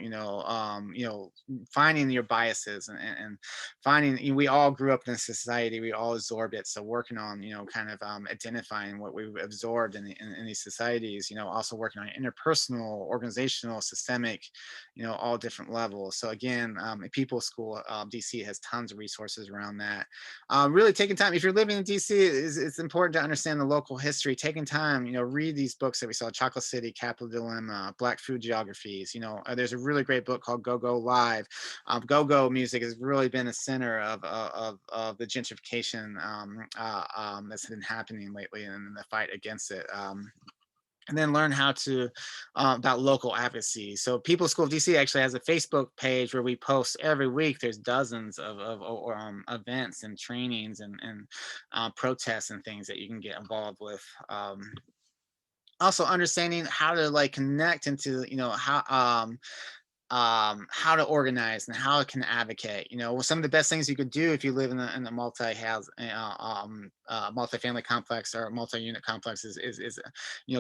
finding your biases and finding, we all grew up in this society, we all absorbed it. So working on, kind of identifying what we've absorbed in these societies, also working on interpersonal, organizational, systemic, all different levels. So again, People School, DC has tons of resources around that. Really taking time, if you're living in DC, it's important to understand the local history, taking time, read these books that we saw, Chocolate City, Capital Dilemma, Black Food Geographies. There's a really great book called Go Go Live. Go-go music has really been a center of the gentrification that's been happening lately and the fight against it. and then learn how to about local advocacy. So People's School of DC actually has a Facebook page where we post every week. There's dozens of events and trainings and protests and things that you can get involved with. Also understanding how to like connect into, how to organize and how it can advocate. Some of the best things you could do if you live in a multi-family complex or multi-unit complex is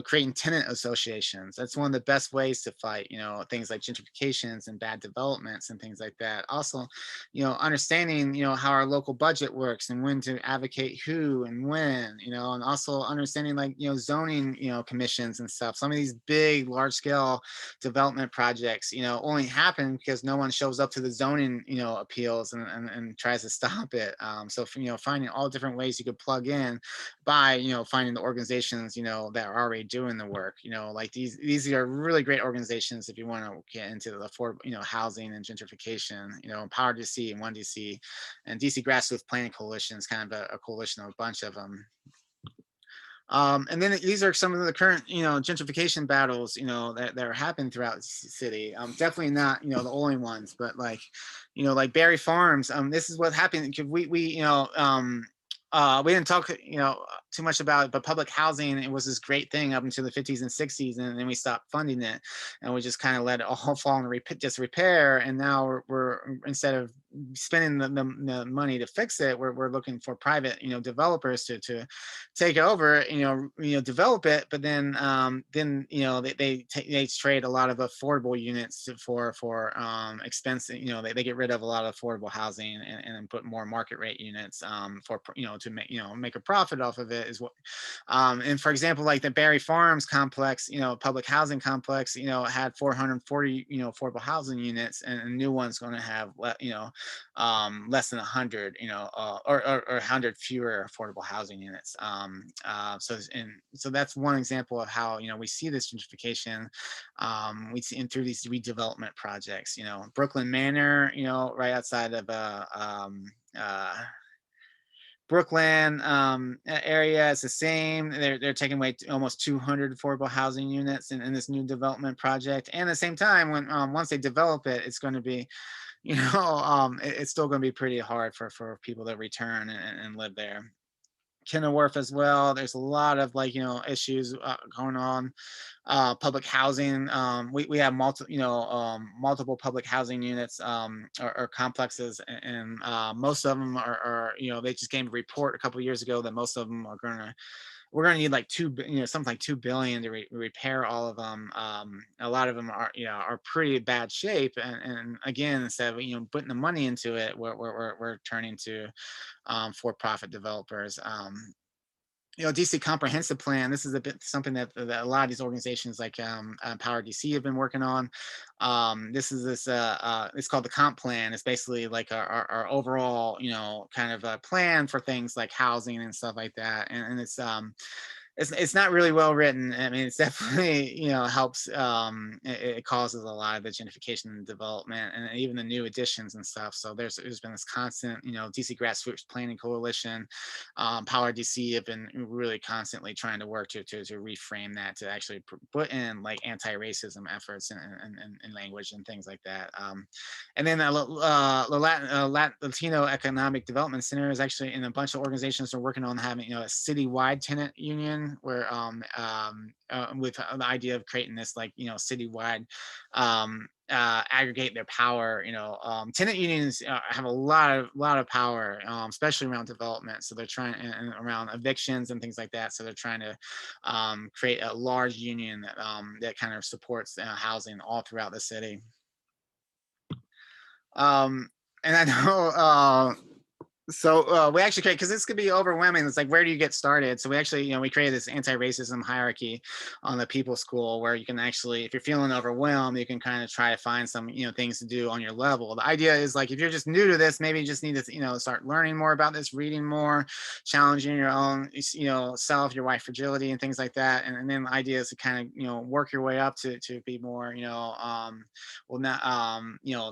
creating tenant associations. That's one of the best ways to fight things like gentrifications and bad developments and things like that. Also, understanding how our local budget works and when to advocate who and when, and also understanding like zoning commissions and stuff. Some of these big large scale development projects only happen because no one shows up to the zoning appeals and tries to stop it. So finding all different ways you could plug in by finding the organizations that are already doing the work. Like these are really great organizations if you want to get into the affordable housing and gentrification. Power DC and One DC and DC Grassroots Planning Coalition is kind of a coalition of a bunch of them. And then these are some of the current, gentrification battles, that are happening throughout the city. Definitely not, the only ones, but like, like Berry Farms. This is what happened. We didn't talk, too much about it, but public housing, it was this great thing up until the 50s and 60s, and then we stopped funding it, and we just kind of let it all fall into disrepair. And now we're instead of spending the money to fix it, we're looking for private, developers to take over, develop it, but then they trade a lot of affordable units for expensive, they get rid of a lot of affordable housing and put more market rate units for to make a profit off of it is what. And for example, like the Berry Farms complex, public housing complex, had 440 affordable housing units, and a new one's going to have less than 100, or 100 fewer affordable housing units. So that's one example of how we see this gentrification. We see through these redevelopment projects. Brooklyn Manor, right outside of Brooklyn area is the same. They're taking away almost 200 affordable housing units in this new development project. And at the same time, when once they develop it, it's going to be, it's still going to be pretty hard for people to return and live there. Kenilworth as well. There's a lot of issues going on. Public housing. We have multiple public housing units or complexes, and most of them are they just gave a report a couple of years ago that most of them are we're going to need like something like 2 billion to repair all of them. A lot of them are pretty bad shape, and again, instead of putting the money into it, we're turning to for-profit developers. DC Comprehensive Plan. This is something that a lot of these organizations like Power DC have been working on. This it's called the Comp Plan. It's basically like our overall kind of a plan for things like housing and stuff like that. And it's not really well written. I mean, it's definitely helps. It causes a lot of the gentrification and development, and even the new additions and stuff. So there's been this constant, DC Grassroots Planning Coalition, Power DC have been really constantly trying to work to reframe that, to actually put in like anti-racism efforts and language and things like that. And then Latino Economic Development Center is actually in a bunch of organizations are working on having a citywide tenant union where with the idea of creating this like citywide aggregate their power. Tenant unions have a lot of power, especially around development. So they're trying and around evictions and things like that. So they're trying to create a large union that kind of supports housing all throughout the city. And I know so we actually create, because this could be overwhelming. It's like, where do you get started? So we actually, we created this anti-racism hierarchy on the People's School, where you can actually, if you're feeling overwhelmed, you can kind of try to find some, things to do on your level. The idea is like, if you're just new to this, maybe you just need to, start learning more about this, reading more, challenging your own, self, your white fragility and things like that. And then the idea is to kind of, work your way up to be more, to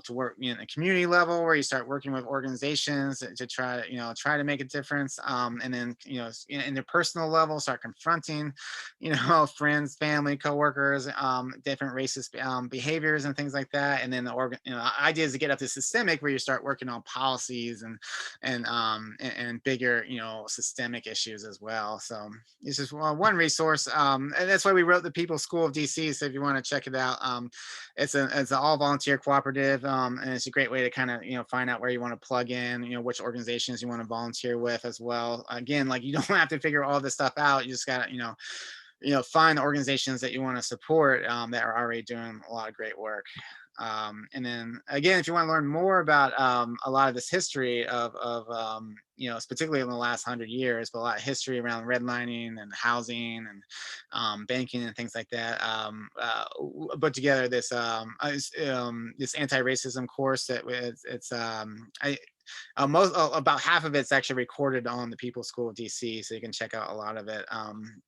work in a community level, where you start working with organizations to try try to make a difference. And then, in their personal level, start confronting, friends, family, coworkers, different racist behaviors and things like that. And then the idea is to get up to systemic, where you start working on policies and bigger, systemic issues as well. So it's just one resource, and that's why we wrote the People's School of DC. So if you want to check it out, it's an all volunteer cooperative, and it's a great way to kind of find out where you want to plug in, which organizations you want to volunteer with as well. Again, like, you don't have to figure all this stuff out. You just gotta find the organizations that you want to support, that are already doing a lot of great work. And then again, if you want to learn more about a lot of this history of particularly in the last 100 years, but a lot of history around redlining and housing and banking and things like that, put together this this anti-racism course that it's about half of it's actually recorded on the People's School of DC, so you can check out a lot of it,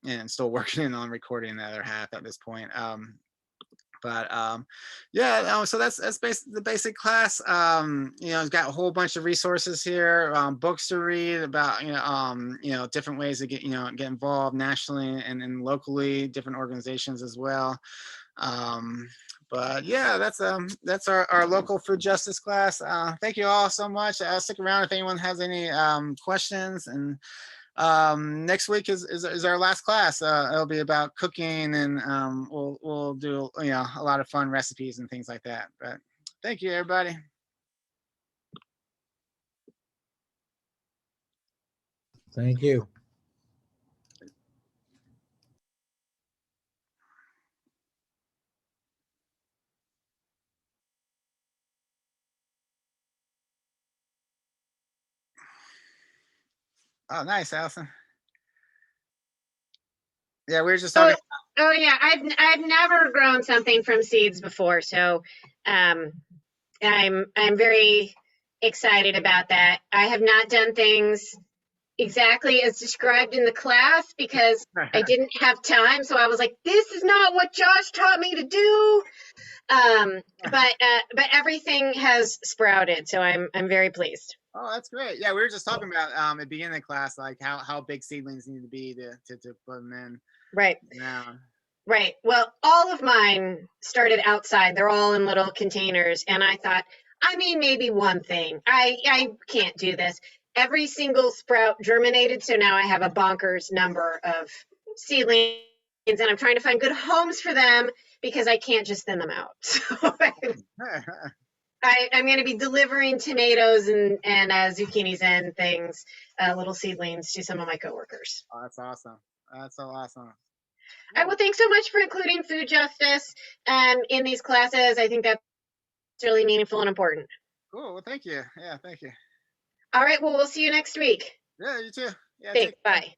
and still working on recording the other half at this point. Yeah, so that's the basic class. It's got a whole bunch of resources here, books to read about, different ways to get involved nationally and locally, different organizations as well. But yeah, that's our local food justice class. Thank you all so much. Stick around if anyone has any questions. And next week is our last class. It'll be about cooking, and we'll do a lot of fun recipes and things like that. But thank you, everybody. Thank you. Oh, nice, Allison. Yeah, we were just talking. Oh yeah, I've never grown something from seeds before, so I'm very excited about that. I have not done things exactly as described in the class because I didn't have time. So I was like, this is not what Josh taught me to do. But everything has sprouted, so I'm very pleased. Oh, that's great. Yeah, we were just talking about at the beginning of the class, like how big seedlings need to be to put them in. Right. Yeah. Right. Well, all of mine started outside. They're all in little containers. And I thought, maybe one thing. I can't do this. Every single sprout germinated. So now I have a bonkers number of seedlings, and I'm trying to find good homes for them because I can't just thin them out. So I'm going to be delivering tomatoes and zucchinis and things, little seedlings, to some of my coworkers. Oh, that's awesome. That's so awesome. Well, thanks so much for including food justice in these classes. I think that's really meaningful and important. Cool. Well, thank you. Yeah, thank you. All right. Well, we'll see you next week. Yeah, you too. Yeah, thanks. Bye.